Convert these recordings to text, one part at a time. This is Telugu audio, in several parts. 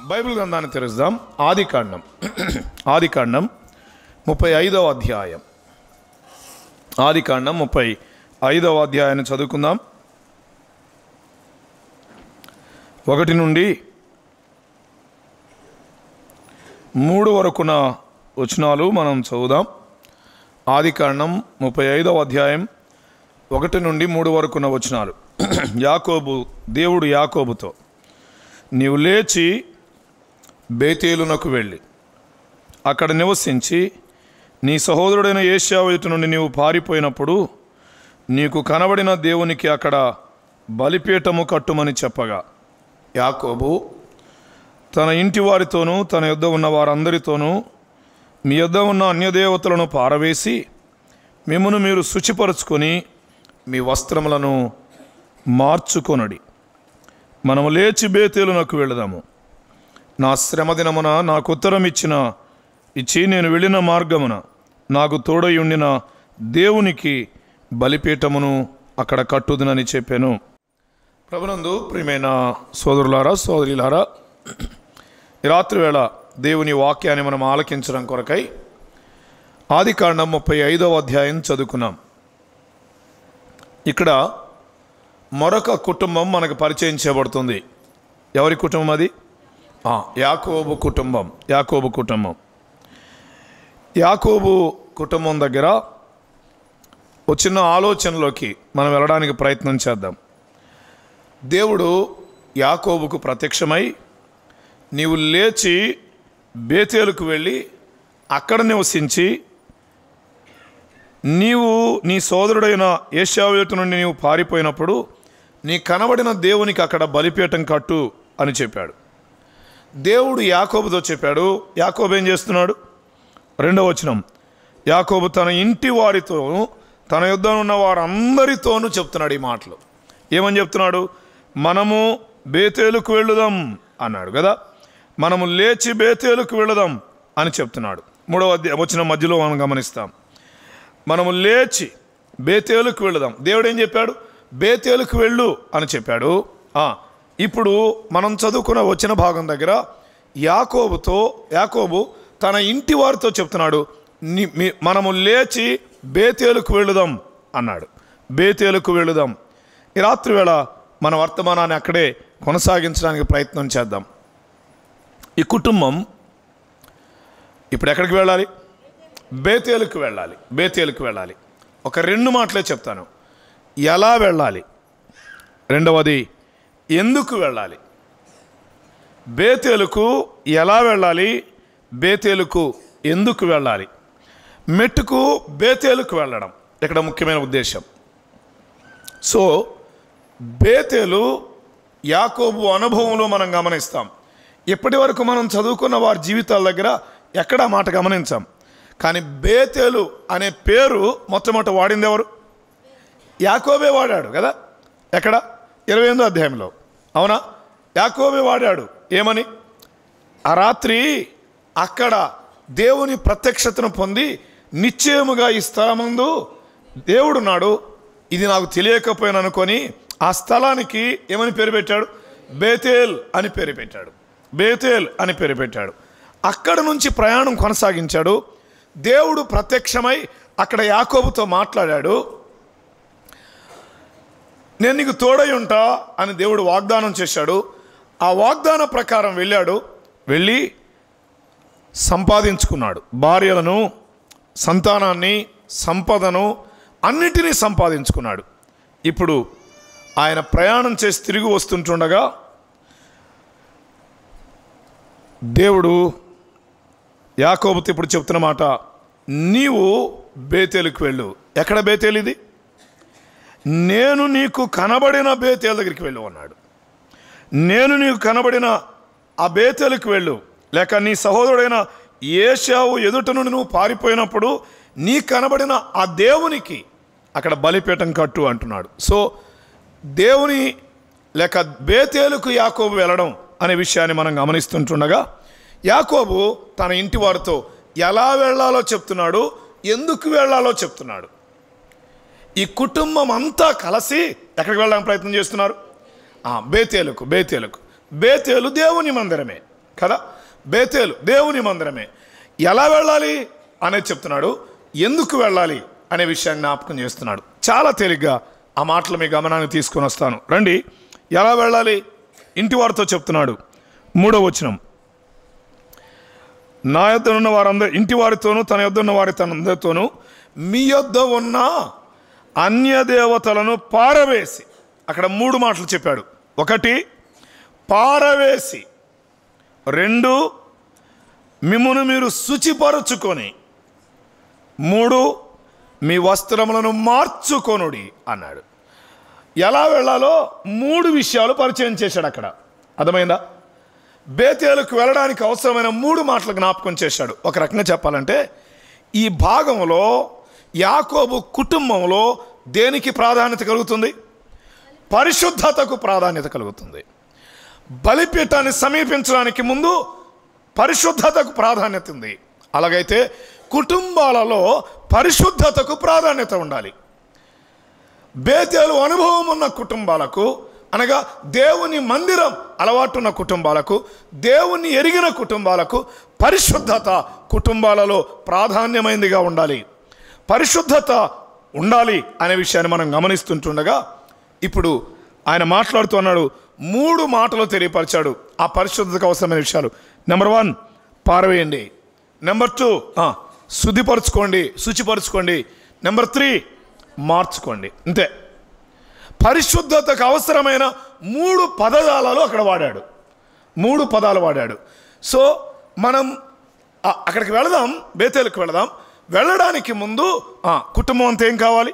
బైబిల్ గ్రంథాన్ని తెరుద్దాం. ఆదికాండం 35వ అధ్యాయం. ఆదికాండం 35వ అధ్యాయాన్ని చదువుకుందాం. 1 నుండి 3 వరకున్న వచనాలు మనం చదువుదాం. ఆదికాండం 35వ అధ్యాయం 1 నుండి 3 వరకున్న వచనాలు. దేవుడు యాకోబుతో, నీవు లేచి బేతేలునకు వెళ్ళి అక్కడ నివసించి నీ సహోదరుడైన ఏశావు ఎదుట నుండి నీవు పారిపోయినప్పుడు నీకు కనబడిన దేవునికి అక్కడ బలిపీఠము కట్టుమని చెప్పగా, యాకోబు తన ఇంటి వారితోనూ తన యొద్ద ఉన్న వారందరితోనూ మీ యొద్ద ఉన్న అన్యదేవతలను పారవేసి మిమ్మును మీరు శుచిపరుచుకొని మీ వస్త్రములను మార్చుకొనుడి. మనము లేచి బేతేలునకు వెళదాము. నా శ్రమ దినమున నాకు ఉత్తరం ఇచ్చి నేను వెళ్ళిన మార్గమున నాకు తోడై ఉండిన దేవునికి బలిపీఠమును అక్కడ కట్టుదునని చెప్పాను. ప్రభునందు ప్రియమైన సోదరులారా, సోదరులారా, ఈ రాత్రి వేళ దేవుని వాక్యాన్ని మనం ఆలకించడం కొరకై ఆదికాండం 35వ అధ్యాయం చదువుకున్నాం. ఇక్కడ మరొక కుటుంబం మనకు పరిచయం చేయబడుతుంది. ఎవరి కుటుంబం అది? యాకోబు కుటుంబం. యాకోబు కుటుంబం దగ్గర ఒక చిన్న ఆలోచనలోకి మనం వెళ్ళడానికి ప్రయత్నం చేద్దాం. దేవుడు యాకోబుకు ప్రత్యక్షమై, నీవు లేచి బేతేలుకు వెళ్ళి అక్కడ నివసించి నీవు నీ సోదరుడైన ఏశావు ఎదుట నుండి నీవు పారిపోయినప్పుడు నీ కనబడిన దేవునికి అక్కడ బలిపీఠం కట్టు అని చెప్పాడు. దేవుడు యాకోబుతో చెప్పాడు. యాకోబు ఏం చేస్తున్నాడు? 2వ వచనం, యాకోబు తన ఇంటి వారితోనూ తన యొద్ద ఉన్న వారందరితోనూ చెప్తున్నాడు ఈ మాటలు. ఏమని చెప్తున్నాడు? మనము బేతేలుకు వెళుదాం అన్నాడు కదా. మనము లేచి బేతేలుకు వెళుదాం అని చెప్తున్నాడు. 3వ వచనం మధ్యలో మనం గమనిస్తాం. మనము లేచి బేతేలుకు వెళుదాం. దేవుడు ఏం చెప్పాడు? బేతేలుకు వెళ్ళు అని చెప్పాడు. ఇప్పుడు మనం చదువుకున్న వచ్చిన భాగం దగ్గర యాకోబు తన ఇంటి వారితో చెప్తున్నాడు, మనము లేచి బేతేలుకు వెళుదాం అన్నాడు. బేతేలుకు వెళుదాం. ఈ రాత్రి వేళ మన వర్తమానాన్ని అక్కడే కొనసాగించడానికి ప్రయత్నం చేద్దాం. ఈ కుటుంబం ఇప్పుడు ఎక్కడికి వెళ్ళాలి? బేతేలుకు వెళ్ళాలి. ఒక 2 మాటలే చెప్తాను. ఎలా వెళ్ళాలి, రెండవది ఎందుకు వెళ్ళాలి. బేతేలుకు ఎలా వెళ్ళాలి, బేతేలుకు ఎందుకు వెళ్ళాలి. మెట్టుకు బేతేలుకు వెళ్ళడం ఇక్కడ ముఖ్యమైన ఉద్దేశం. సో బేతేలు యాకోబు అనుభవంలో మనం గమనిస్తాం. ఇప్పటి వరకు మనం చదువుకున్న వారి జీవితాల దగ్గర ఎక్కడా మాట గమనించాం. కానీ బేతేలు అనే పేరు మొట్టమొదట వాడింది ఎవరు? యాకోబే వాడాడు కదా. ఎక్కడ? 28వ అధ్యాయంలో. అవునా? యాకోబే వాడాడు. ఏమని? ఆ రాత్రి అక్కడ దేవుని ప్రత్యక్షతను పొంది నిశ్చయముగా ఈ స్థలమందు దేవుడున్నాడు, ఇది నాకు తెలియకపోయినా అనుకొని ఆ స్థలానికి ఏమని పేరు పెట్టాడు? బేతేల్ అని పేరు పెట్టాడు. అక్కడ నుంచి ప్రయాణం కొనసాగించాడు. దేవుడు ప్రత్యక్షమై అక్కడ యాకోబుతో మాట్లాడాడు. నేను నీకు తోడై ఉంటా అని దేవుడు వాగ్దానం చేశాడు. ఆ వాగ్దాన ప్రకారం వెళ్ళి సంపాదించుకున్నాడు. భార్యలను, సంతానాన్ని, సంపదను అన్నిటినీ సంపాదించుకున్నాడు. ఇప్పుడు ఆయన ప్రయాణం చేసి తిరిగి వస్తుంటుండగా దేవుడు యాకోబుతో ఇప్పుడు చెప్తున్న మాట, నీవు బేతేలుకు వెళ్ళు. ఎక్కడ బేతేలు ఇది? నేను నీకు కనబడిన బేతేలు దగ్గరికి వెళ్ళు అన్నాడు. నేను నీకు కనబడిన ఆ బేతేలుకు వెళ్ళు, లేక నీ సహోదరుడైన ఏశావు ఎదుట నుండి నువ్వు పారిపోయినప్పుడు నీ కనబడిన ఆ దేవునికి అక్కడ బలిపీఠం కట్టు అంటున్నాడు. సో దేవుని లేక బేతేలుకు యాకోబు వెళ్ళడం అనే విషయాన్ని మనం గమనిస్తుంటుండగా యాకోబు తన ఇంటి వారితో ఎలా వెళ్ళాలో చెప్తున్నాడు, ఎందుకు వెళ్ళాలో చెప్తున్నాడు. ఈ కుటుంబం అంతా కలిసి ఎక్కడికి వెళ్ళడానికి ప్రయత్నం చేస్తున్నారు? బేతేలుకు. బేతేలు దేవుని మందిరమే. కదా. బేతేలు దేవుని మందిరమే. ఎలా వెళ్ళాలి అనేది చెప్తున్నాడు, ఎందుకు వెళ్ళాలి అనే విషయాన్ని జ్ఞాపకం చేస్తున్నాడు. చాలా తేలిగ్గా ఆ మాటలు మీ గమనానికి తీసుకొని వస్తాను రండి. ఎలా వెళ్ళాలి? ఇంటి వారితో చెప్తున్నాడు. 3వ వచనం, నా యొద్ద ఉన్న వారందరూ ఇంటి వారితోనూ తన యొద్ద ఉన్న వారి తనందరితోనూ మీ యొద్ద ఉన్న అన్య దేవతలను పారవేసి. అక్కడ 3 మాటలు చెప్పాడు. 1 పారవేసి, 2 మిమ్మును మీరు శుచిపరచుకొని, 3 మీ వస్త్రములను మార్చుకొనుడి అన్నాడు. ఎలా వెళ్ళాలో 3 విషయాలు పరిచయం చేశాడు అక్కడ. అర్థమైందా? బేతేలుకు వెళ్ళడానికి అవసరమైన 3 మాటలు జ్ఞాపకం చేశాడు. ఒక రకంగా చెప్పాలంటే ఈ భాగంలో యాకోబు కుటుంబంలో దేనికి ప్రాధాన్యత కలుగుతుంది? పరిశుద్ధతకు ప్రాధాన్యత కలుగుతుంది. బలిపీఠాన్ని సమీపించడానికి ముందు పరిశుద్ధతకు ప్రాధాన్యత ఉంది. అలాగైతే కుటుంబాలలో పరిశుద్ధతకు ప్రాధాన్యత ఉండాలి. బేతేలు అనుభవం ఉన్న కుటుంబాలకు, అనగా దేవుని మందిరం అలవాటున్న కుటుంబాలకు, దేవుని ఎరిగిన కుటుంబాలకు పరిశుద్ధత కుటుంబాలలో ప్రాధాన్యమైనదిగా ఉండాలి. పరిశుద్ధత ఉండాలి అనే విషయాన్ని మనం గమనిస్తుంటుండగా ఇప్పుడు ఆయన మాట్లాడుతున్నాడు. 3 మాటలు తెలియపరిచాడు ఆ పరిశుద్ధతకు అవసరమైన విషయాలు. నెంబర్ 1 పారవేయండి. నెంబర్ 2 శుద్ధిపరచుకోండి, శుచిపరచుకోండి. నెంబర్ 3 మార్చుకోండి. అంతే. పరిశుద్ధతకు అవసరమైన 3 పదాలలో అక్కడ వాడాడు. 3 పదాలు వాడాడు. సో మనం అక్కడికి వెళదాం, బేతేలుకు వెళదాం. వెళ్ళడానికి ముందు కుటుంబం అంతా ఏం కావాలి?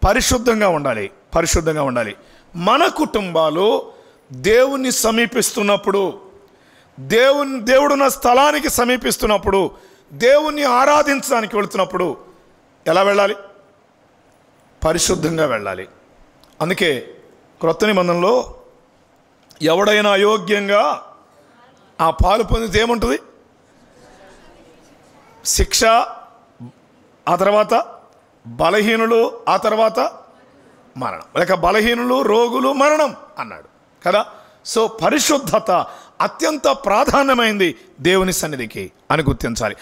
పరిశుద్ధంగా ఉండాలి. పరిశుద్ధంగా ఉండాలి. మన కుటుంబాలు దేవుణ్ణి సమీపిస్తున్నప్పుడు, దేవుడున్న స్థలానికి సమీపిస్తున్నప్పుడు, దేవుణ్ణి ఆరాధించడానికి వెళుతున్నప్పుడు ఎలా వెళ్ళాలి? పరిశుద్ధంగా వెళ్ళాలి. అందుకే క్రొత్త నిబంధనలో ఎవడైనా అయోగ్యంగా ఆ పాలు పొందితే ఏముంటుంది? శిక్ష, ఆ తర్వాత బలహీనులు, ఆ తర్వాత మరణం. లేక బలహీనులు, రోగులు, మరణం అన్నాడు కదా. సో పరిశుద్ధత అత్యంత ప్రాధాన్యమైంది దేవుని సన్నిధికి అని గుర్తించాలి.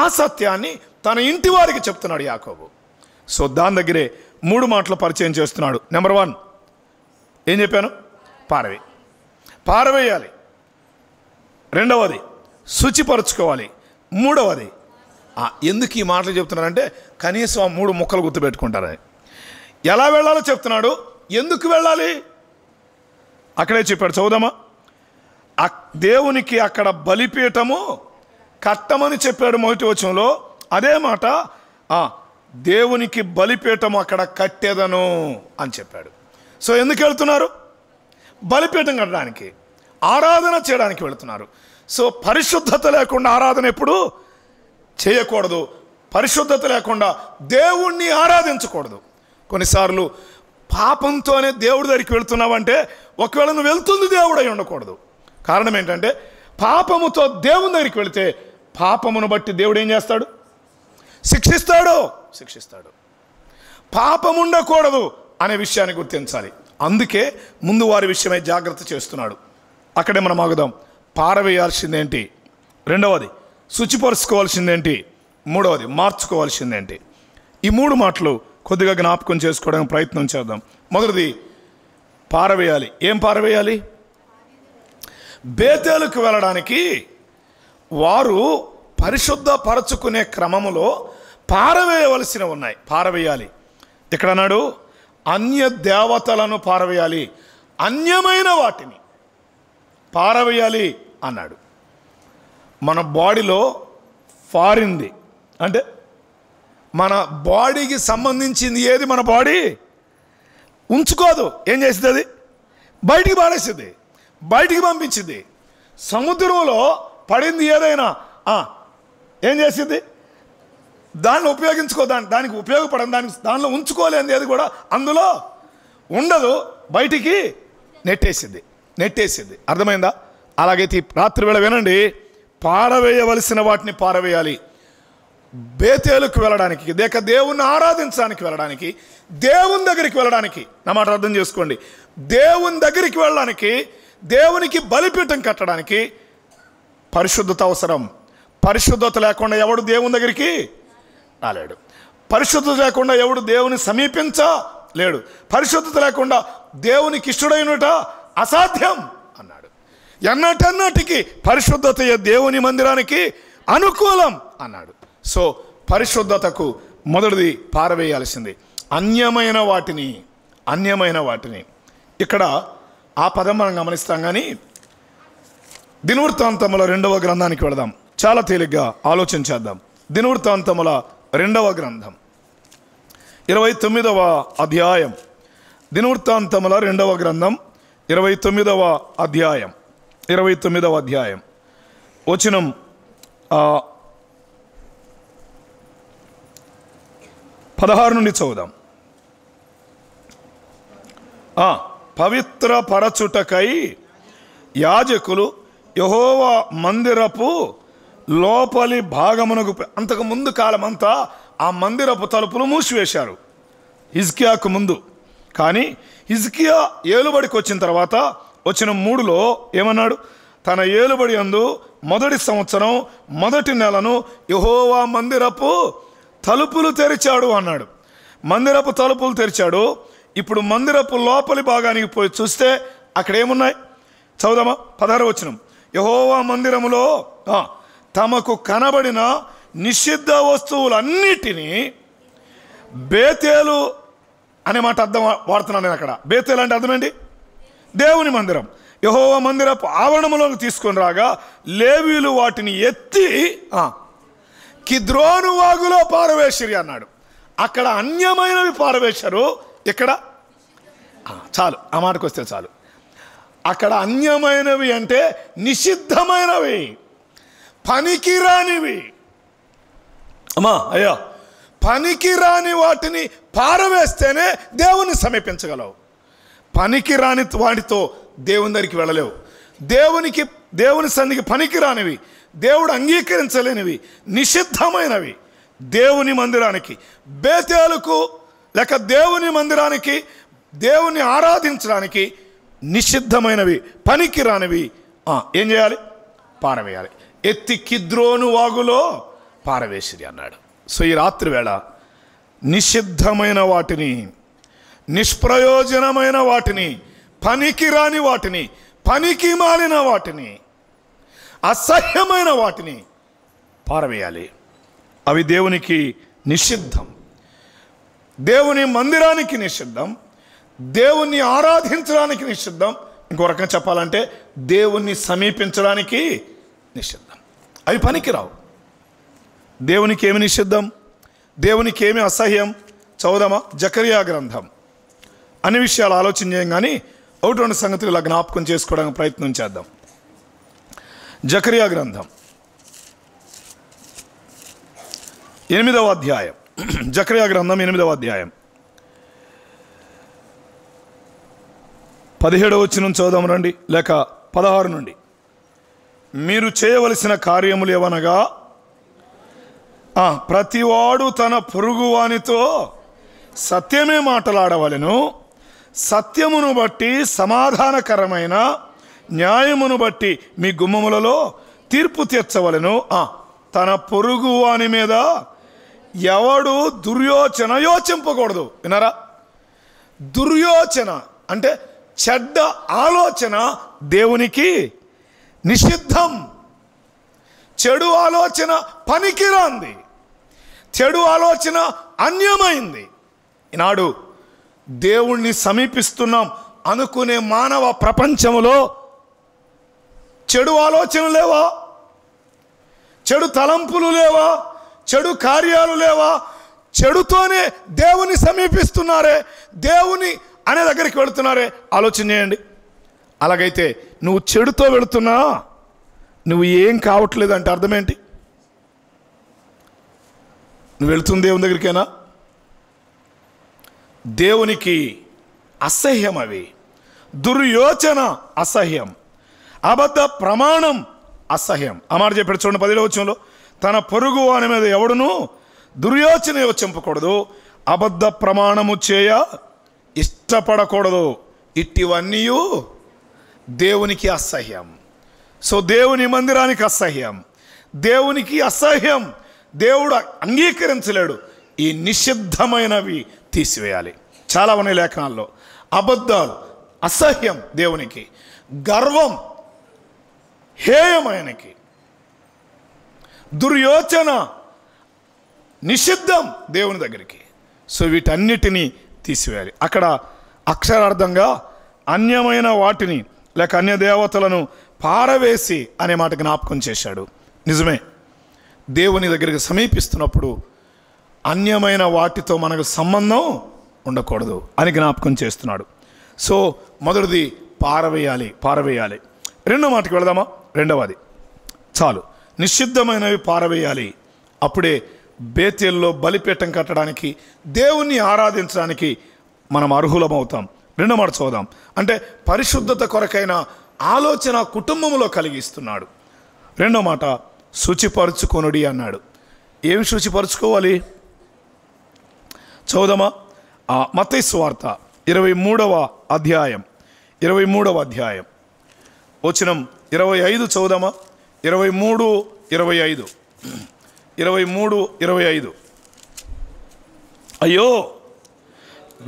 ఆ సత్యాన్ని తన ఇంటి వారికి చెప్తున్నాడు యాకోబు. సో దాని దగ్గరే 3 మాటలు పరిచయం చేస్తున్నాడు. నెంబర్ 1 ఏం చెప్పాను? పారవేయాలి. 2వది శుచిపరచుకోవాలి. 3వది ఎందుకు ఈ మాటలు చెప్తున్నారంటే కనీసం ఆ 3 ముక్కలు గుర్తుపెట్టుకుంటారని. ఎలా వెళ్ళాలో చెప్తున్నాడు. ఎందుకు వెళ్ళాలి అక్కడే చెప్పాడు. చదువుదామా? దేవునికి అక్కడ బలిపీఠము కట్టమని చెప్పాడు 1వ వచనంలో. అదే మాట దేవునికి బలిపీఠము అక్కడ కట్టేదను అని చెప్పాడు. సో ఎందుకు వెళ్తున్నారు? బలిపీఠం కట్టడానికి, ఆరాధన చేయడానికి వెళుతున్నారు. సో పరిశుద్ధత లేకుండా ఆరాధన ఎప్పుడు చేయకూడదు. పరిశుద్ధత లేకుండా దేవుణ్ణి ఆరాధించకూడదు. కొన్నిసార్లు పాపంతోనే దేవుడి దగ్గరికి వెళుతున్నావంటే ఒకవేళ నువ్వు వెళ్తుంది దేవుడై ఉండకూడదు. కారణం ఏంటంటే పాపముతో దేవుని దగ్గరికి వెళితే పాపమును బట్టి దేవుడు ఏం చేస్తాడు? శిక్షిస్తాడు. పాపం ఉండకూడదు అనే విషయాన్ని గుర్తించాలి. అందుకే ముందు వారి విషయమై జాగ్రత్త చేస్తున్నాడు. అక్కడే మనం ఆగుదాం. పారవేయాల్సిందేంటి? 2వది శుచిపరుచుకోవాల్సిందేంటి? 3వది మార్చుకోవాల్సిందేంటి? ఈ 3 మాటలు కొద్దిగా జ్ఞాపకం చేసుకోవడానికి ప్రయత్నం చేద్దాం. మొదటిది పారవేయాలి. ఏం పారవేయాలి? బేతేలుకు వెళ్ళడానికి వారు పరిశుద్ధపరచుకునే క్రమములో పారవేయవలసినవి ఉన్నాయి. పారవేయాలి. ఇక్కడ అన్నాడు అన్య దేవతలను పారవేయాలి, అన్యమైన వాటిని పారవేయాలి అన్నాడు. మన బాడీలో ఫారిన్ది అంటే మన బాడీకి సంబంధించింది ఏది మన బాడీ ఉంచుకోదు. ఏం చేస్తుంది? అది బయటికి పారేస్తుంది, బయటికి పంపించింది. సముద్రంలో పడింది ఏదైనా ఏం చేసింది? దాన్ని ఉపయోగించుకో, దానికి ఉపయోగపడదు, దానిలో ఉంచుకోలేనిది ఏది కూడా అందులో ఉండదు, బయటికి నెట్టేసింది. అర్థమైందా? అలాగైతే రాత్రి వేళ వినండి, పారవేయవలసిన వాటిని పారవేయాలి. బేతేలుకు వెళ్ళడానికి, లేక దేవుణ్ణి ఆరాధించడానికి వెళ్ళడానికి, దేవుని దగ్గరికి వెళ్ళడానికి, నా మాట అర్థం చేసుకోండి, దేవుని దగ్గరికి వెళ్ళడానికి, దేవునికి బలిపీఠం కట్టడానికి పరిశుద్ధత అవసరం. పరిశుద్ధత లేకుండా ఎవడు దేవుని దగ్గరికి రాలేడు. పరిశుద్ధత లేకుండా ఎవడు దేవుని సమీపించలేడు. పరిశుద్ధత లేకుండా దేవునికి ఇష్టడైనట అసాధ్యం అన్నాడు. ఎన్నటన్నటికి పరిశుద్ధత దేవుని మందిరానికి అనుకూలం అన్నాడు. సో పరిశుద్ధతకు మొదటిది పారవేయాల్సింది అన్యమైన వాటిని. ఇక్కడ ఆ పదం మనం గమనిస్తాం. కానీ దినవృత్తాంతముల 2వ గ్రంథానికి వెళదాం. చాలా తేలిగ్గా ఆలోచించేద్దాం. దినవృత్తాంతముల 2వ గ్రంథం 29వ అధ్యాయం. దినవృత్తాంతముల 2వ గ్రంథం 29వ అధ్యాయం వచనం 16 నుండి చదువుదాం. పవిత్ర పరచుటకై యాజకులు యెహోవా మందిరపు లోపలి భాగమునకు, అంతకు ముందు కాలమంతా ఆ మందిరపు తలుపులు మూసివేశారు హిజ్కియాకు ముందు. కానీ హిజ్కియా ఏలుబడికి వచ్చిన తర్వాత వచనం 3లో ఏమన్నాడు? తన ఏలుబడి యందు మొదటి సంవత్సరం మొదటి నెలను యెహోవా మందిరపు తలుపులు తెరిచాడు అన్నాడు. మందిరపు తలుపులు తెరిచాడు. ఇప్పుడు మందిరపు లోపలి భాగానికి పోయి చూస్తే అక్కడ ఏమున్నాయి చదువుదామా? 16వ వచనం. యెహోవా మందిరములో తమకు కనబడిన నిషిద్ధ వస్తువులన్నిటినీ, బేతేలు అనే మాట అర్థం వాడుతున్నాను నేను అక్కడ. బేతేలు అంటే అర్థం ఏంటి? దేవుని మందిరం. యెహోవా మందిరపు ఆవరణములోకి తీసుకొని రాగా లేవీయులు వాటిని ఎత్తి కిద్రోను వాగులో పారవేసిరి అన్నాడు. అక్కడ అన్యమైనవి పారవేశారు, ఇక్కడ చాలు, ఆ మాటకు వస్తే చాలు. అక్కడ అన్యమైనవి అంటే నిషిద్ధమైనవి, పనికిరానివి. అయ్యా, పనికిరాని వాటిని పారవేస్తేనే దేవుని సమీపించగలవు. పనికిరాని వాటితో దేవుని దగ్గరికి వెళ్ళలేవు. దేవుని సన్నిధికి పనికిరానివి, దేవుడు అంగీకరించలేనివి, నిషిద్ధమైనవి దేవుని మందిరానికి, బేతేలుకు లేక దేవుని మందిరానికి, దేవుని ఆరాధించడానికి నిషిద్ధమైనవి, పనికిరానివి ఏం చేయాలి? పారవేయాలి. ఎత్తి కిద్రోను వాగులో పారవేసిరి అన్నాడు. సో ఈ రాత్రి వేళ నిషిద్ధమైన వాటిని, నిష్ప్రయోజనమైన వాటిని, పనికిరాని వాటిని, పనికి మాలిన వాటిని, అసహ్యమైన వాటిని పారవేయాలి. అవి దేవునికి నిషిద్ధం, దేవుని మందిరానికి నిషిద్ధం, దేవుణ్ణి ఆరాధించడానికి నిషిద్ధం. ఇంకో రకంగా చెప్పాలంటే దేవుణ్ణి సమీపించడానికి నిషిద్ధం. అవి పనికిరావు. దేవునికి ఏమి నిషిద్ధం? దేవునికి ఏమి అసహ్యం? చదువుదామా? జకరియా గ్రంథం. అన్ని విషయాలు ఆలోచన చేయం, కానీ 1-2 సంగతులు ఇలా జ్ఞాపకం చేసుకోవడానికి ప్రయత్నం చేద్దాం. జకరియా గ్రంథం 8వ అధ్యాయం. జకరియా గ్రంథం 8వ అధ్యాయం 17వ వచనం చదువుదాం రండి, లేక 16 నుండి. మీరు చేయవలసిన కార్యములు ఏవనగా, ప్రతివాడు తన పొరుగువానితో సత్యమే మాట్లాడవలెను, సత్యమును బట్టి సమాధానకరమైన న్యాయమును బట్టి మీ గుమ్మములలో తీర్పు తీర్చవలెను. తన పొరుగువాని మీద ఎవడు దుర్యోచన యోచింపకూడదు. విన్నారా? దుర్యోచన అంటే చెడ్డ ఆలోచన దేవునికి నిషిద్ధం. చెడు ఆలోచన పనికిరాంది, చెడు ఆలోచన అన్యమైంది. ఈనాడు దేవుణ్ణి సమీపిస్తున్నాం అనుకునే మానవ ప్రపంచంలో చెడు ఆలోచనలు లేవా? చెడు తలంపులు లేవా? చెడు కార్యాలు లేవా? చెడుతోనే దేవుని సమీపిస్తున్నారే, దేవుని అనే దగ్గరికి వెళుతున్నారే. ఆలోచన చేయండి. అలాగైతే నువ్వు చెడుతో వెళుతున్నా, నువ్వు ఏం కావట్లేదు అంటే అర్థం ఏంటి? నువ్వు వెళుతుంది దేవుని దగ్గరికేనా? దేవునికి అసహ్యం అవి. దుర్యోచన అసహ్యం, అబద్ధ ప్రమాణం అసహ్యం. ఆ మాట చెప్పాడు చూడండి 10వ వచనంలో. తన పొరుగు వాని మీద ఎవడును దుర్యోచన యోచింపకూడదు, అబద్ధ ప్రమాణము చేయ ఇష్టపడకూడదు. ఇట్టివన్నీ దేవునికి అసహ్యం. సో దేవుని మందిరానికి అసహ్యం, దేవునికి అసహ్యం, దేవుడు అంగీకరించలేడు. ఈ నిషిద్ధమైనవి తీసివేయాలి. చాలా ఉన్నాయి లేఖనాల్లో. అబద్ధాలు అసహ్యం దేవునికి, గర్వం హేయమైనకి, దుర్యోచన నిషిద్ధం దేవుని దగ్గరికి. సో వీటన్నిటినీ తీసివేయాలి. అక్కడ అక్షరార్థంగా అన్యమైన వాటిని లేక అన్య దేవతలను పారవేసి అనే మాట జ్ఞాపకం చేశాడు. నిజమే, దేవుని దగ్గరికి సమీపిస్తున్నప్పుడు అన్యమైన వాటితో మనకు సంబంధం ఉండకూడదు అని జ్ఞాపకం చేస్తున్నాడు. సో మొదటిది పారవేయాలి. రెండో మాటకి వెళదామా? రెండవది చాలు, నిషిద్ధమైనవి పారవేయాలి. అప్పుడే బేతేల్లో బలిపీఠం కట్టడానికి, దేవుణ్ణి ఆరాధించడానికి మనం అర్హులమవుతాం. రెండో మాట చూద్దాం. అంటే పరిశుద్ధత కొరకైన ఆలోచన కుటుంబంలో కలిగిస్తున్నాడు. రెండో మాట శుచిపరుచుకొనుడి అన్నాడు. ఏమి శుచిపరుచుకోవాలి చూద్దామా? మత్తయి సువార్త 23వ అధ్యాయం వచనం 25 చదువుదామా? 23:25 అయ్యో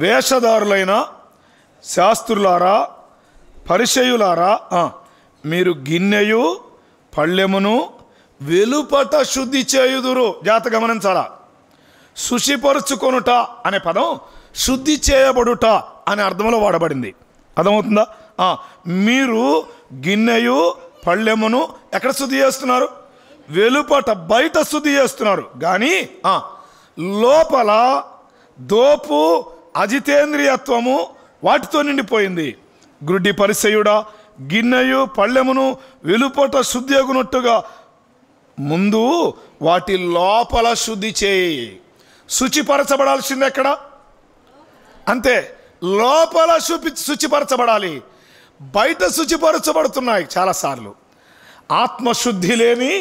వేషధారులైన శాస్త్రులారా, పరిసయ్యులారా, మీరు గిన్నెయు పళ్ళెమును వెలుపట శుద్ధి చేయుదురు. జాగ్రత్త గమనించాలా. శుచిపరుచుకొనుట అనే పదం శుద్ధి చేయబడుట అనే అర్థంలో వాడబడింది. అర్థమవుతుందా? మీరు గిన్నెయు పళ్ళెమును ఎక్కడ శుద్ధి చేస్తున్నారు? వెలుపట, బయట శుద్ధి చేస్తున్నారు. కానీ లోపల దోపు, అజితేంద్రియత్వము వాటితో నిండిపోయింది. గ్రుడ్డి పరిసయ్యుడా, గిన్నెయు పళ్ళెమును వెలుపట శుద్ధి అగునట్టుగా ముందు వాటి లోపల శుద్ధి చేయి. శుచిపరచబడాల్సింది ఎక్కడ? అంతే, లోపల శుచిపరచబడాలి. బయట శుచిపరచబడుతున్నాయి చాలాసార్లు. ఆత్మశుద్ధి లేని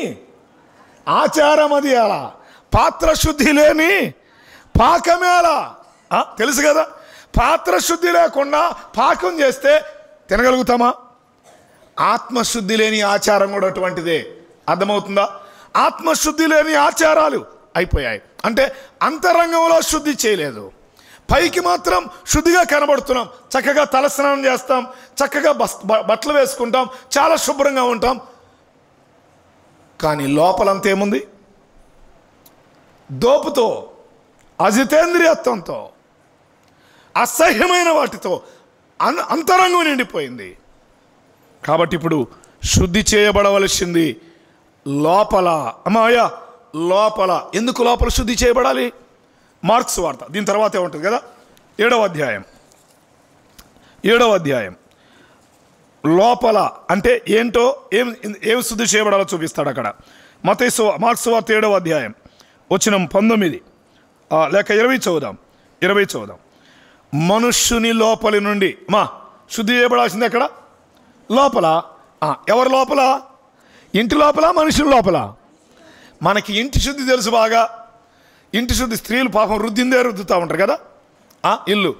ఆచారం అది అలా, పాత్ర శుద్ధి లేని పాకమే అలా. తెలుసు కదా, పాత్ర శుద్ధి లేకుండా పాకం చేస్తే తినగలుగుతామా? ఆత్మశుద్ధి లేని ఆచారం కూడా అటువంటిదే. అర్థమవుతుందా? ఆత్మశుద్ధి లేని ఆచారాలు అయిపోయాయి. అంటే అంతరంగంలో శుద్ధి చేయలేదు, పైకి మాత్రం శుద్ధిగా కనబడుతున్నాం. చక్కగా తలస్నానం చేస్తాం, చక్కగా బట్టలు వేసుకుంటాం, చాలా శుభ్రంగా ఉంటాం. కానీ లోపలంతేముంది? దోపుతో, అజితేంద్రియత్వంతో, అసహ్యమైన వాటితో అంతరంగం నిండిపోయింది. కాబట్టి ఇప్పుడు శుద్ధి చేయబడవలసింది లోపల. అమ్మాయ్యా, లోపల. ఎందుకు లోపల శుద్ధి చేయబడాలి? మార్క్స్ వార్త దీని తర్వాతే ఉంటుంది కదా, 7వ అధ్యాయం. లోపల అంటే ఏంటో, ఏం శుద్ధి చేయబడాలో చూపిస్తాడు అక్కడ. మార్క్స్ వార్త 7వ అధ్యాయం వచనం 19 లేక 20 చదువుదాం. 20 చదువుదాం. మనుష్యుని లోపలి నుండి శుద్ధి చేయబడాల్సింది ఎక్కడ? లోపల. ఎవరి లోపల? ఇంటి లోపల, మనుషుల లోపల. మనకి ఇంటి శుద్ధి తెలుసు బాగా. ఇంటి శుద్ధి స్త్రీలు పాపం రుద్దుతూ ఉంటారు కదా. ఇల్లు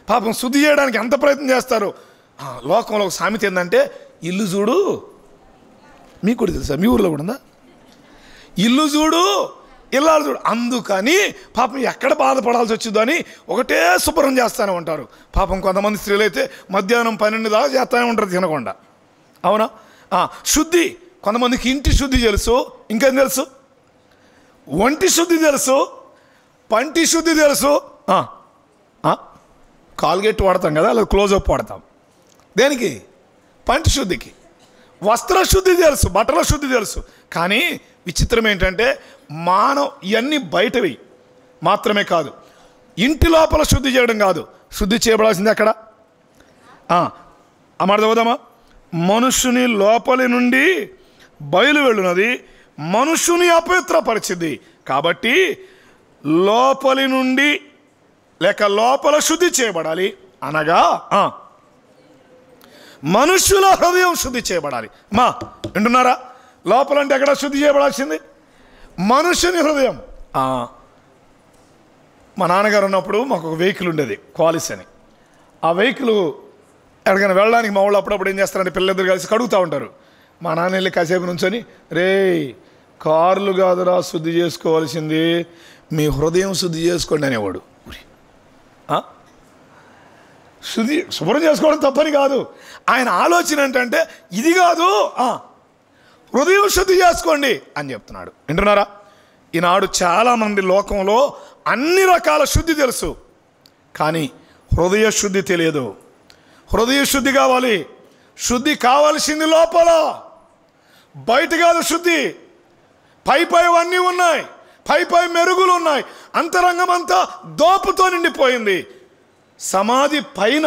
పాపం శుద్ధి చేయడానికి ఎంత ప్రయత్నం చేస్తారు. లోకంలో ఒక సామెత ఏంటంటే, ఇల్లు చూడు, మీకు కూడా తెలుసా, మీ ఊర్లో కూడా ఉందా? ఇల్లు చూడు, ఇల్లాలు చూడు. అందుకని పాపం ఎక్కడ బాధపడాల్సి వచ్చిందో అని ఒకటే శుభ్రం చేస్తూనే ఉంటారు. పాపం కొంతమంది స్త్రీలు అయితే మధ్యాహ్నం 12 దాకా చేస్తూనే ఉంటారు తినకుండా. అవునా? శుద్ధి కొంతమందికి ఇంటి శుద్ధి తెలుసు, ఇంకేం తెలుసు? ఒంటి శుద్ధి తెలుసు, పంటి శుద్ధి తెలుసు. కాల్గేట్ వాడతాం కదా, అలా క్లోజప్ వాడతాం. దేనికి? పంటి శుద్ధికి. వస్త్ర శుద్ధి తెలుసు, బట్టల శుద్ధి తెలుసు. కానీ విచిత్రం ఏంటంటే, ఇవన్నీ బయటవి మాత్రమే కాదు, ఇంటి లోపల శుద్ధి చేయడం కాదు. శుద్ధి చేయబడాల్సింది అక్కడ. మాట చదువుదామా? మనుషుని లోపలి నుండి బయలు వెళ్ళున్నది మనుషుని అపవిత్రపరిచింది. కాబట్టి లోపలి నుండి లేక లోపల శుద్ధి చేయబడాలి. అనగా మనుషుల హృదయం శుద్ధి చేయబడాలి. వింటున్నారా? లోపలంటే ఎక్కడ శుద్ధి చేయబడాల్సింది? మనుషుని హృదయం. మా నాన్నగారు ఉన్నప్పుడు మాకు ఒక వెహికల్ ఉండేది, క్వాలిస్ అని. ఆ వెహికల్ ఎక్కడికైనా వెళ్ళడానికి మా వాళ్ళు అప్పుడప్పుడు ఏం చేస్తారంటే పిల్లలిద్దరు కలిసి కడుగుతూ ఉంటారు. మా నాన్న వెళ్ళి కాసేపు నుంచొని, రే కార్లు కాదురా శుద్ధి చేసుకోవాల్సింది, మీ హృదయం శుద్ధి చేసుకోండి అనేవాడు. శుభ్రం చేసుకోవడం తప్పని కాదు, ఆయన ఆలోచన ఏంటంటే ఇది కాదు, హృదయం శుద్ధి చేసుకోండి అని చెప్తున్నాడు. వింటున్నారా? ఈనాడు చాలామంది లోకంలో అన్ని రకాల శుద్ధి తెలుసు, కానీ హృదయ శుద్ధి తెలియదు. హృదయ శుద్ధి కావాలి. శుద్ధి కావాల్సింది లోపల, బయట కాదు శుద్ధి. పై పైవన్నీ ఉన్నాయి, పై మెరుగులు ఉన్నాయి, అంతరంగం అంతా దోపుతో నిండిపోయింది. సమాధి పైన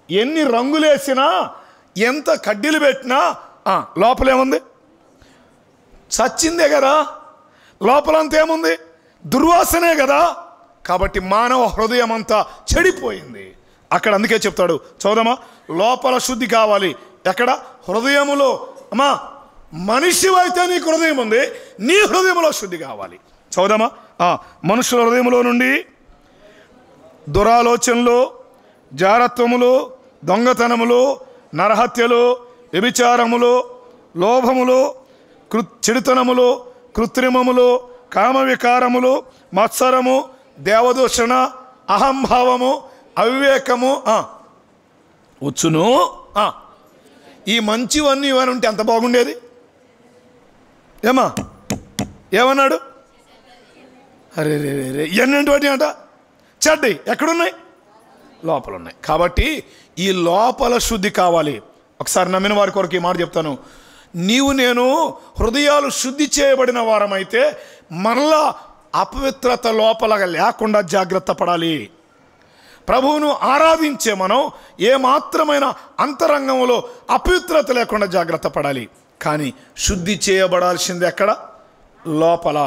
ఎన్ని రంగులేసినా, ఎంత కడ్డీలు పెట్టినా లోపలేముంది? చచ్చిందే కదా, లోపలంతా ఏముంది? దుర్వాసనే కదా. కాబట్టి మానవ హృదయం అంతా చెడిపోయింది. అక్కడ అందుకే చెప్తాడు, చదువుదామా, లోపల శుద్ధి కావాలి. ఎక్కడ? హృదయములో. అమ్మా, మనిషివైతే నీకు హృదయం ఉంది, నీ హృదయంలో శుద్ధి కావాలి. చదువుదామా, మనుషుల హృదయంలో నుండి దురాలోచనలు, జారత్వములు, దొంగతనములు, నరహత్యలు, వ్యభిచారములు, లోభములు, చెడుతనములు, కృత్రిమములు, కామవికారములు, మత్సరము, దేవదూషణ, అహంభావము, అవివేకము వచ్చును. ఈ మంచివన్నీ ఇవన్నీ ఉంటే ఎంత బాగుండేది. ఏమన్నాడు? అరే రే రే ఇవన్నీ అంట చెడ్డయి ఎక్కడున్నాయి? లోపల ఉన్నాయి. కాబట్టి ఈ లోపల శుద్ధి కావాలి. ఒకసారి నమ్మిన వారి కొరకు ఈ మాట చెప్తాను. నీవు నేను హృదయాలు శుద్ధి చేయబడిన వారమైతే మరలా అపవిత్రత లోపల లేకుండా జాగ్రత్త పడాలి. ప్రభువును ఆరాధించే మనం ఏమాత్రమైన అంతరంగంలో అపవిత్రత లేకుండా జాగ్రత్త పడాలి. కానీ శుద్ధి చేయబడాల్సింది ఎక్కడ? లోపల.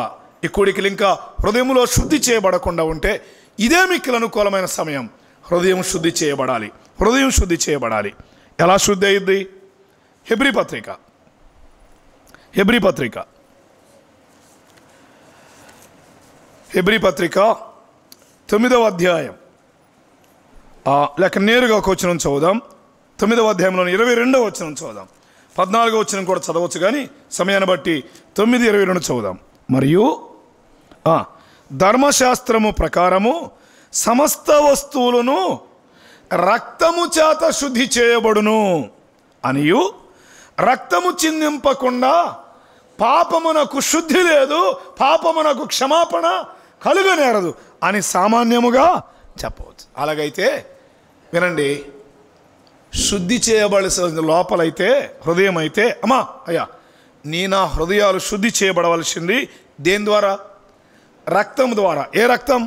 ఈ కోడికలు ఇంకా హృదయంలో శుద్ధి చేయబడకుండా ఉంటే ఇదే మిక్కిలి అనుకూలమైన సమయం. హృదయం శుద్ధి చేయబడాలి. హృదయం శుద్ధి చేయబడాలి. ఎలా శుద్ధి అయ్యిద్ది? హెబ్రీ పత్రిక 9వ అధ్యాయం, లేక నేరుగా ఒక వచనం చదువుదాం. 9వ అధ్యాయంలోని 22వ వచనం చదువుదాం. 14వ వచనం కూడా చదవచ్చు, కానీ సమయాన్ని బట్టి 9:22 చదువుదాం. మరియు ధర్మశాస్త్రము ప్రకారము సమస్త వస్తువులను రక్తము చేత శుద్ధి చేయబడును అనియు, రక్తము చిందింపకుండా పాపమునకు శుద్ధి లేదు, పాపమునకు క్షమాపణ కలుగనేరదు అని సామాన్యముగా చెప్పవచ్చు. అలాగైతే వినండి, శుద్ధి చేయబడాల్సిన లోపలైతే హృదయం అయితే, అమ్మా అయ్యా నా హృదయాలు శుద్ధి చేయబడవలసింది దేని ద్వారా? రక్తం ద్వారా. ఏ రక్తం?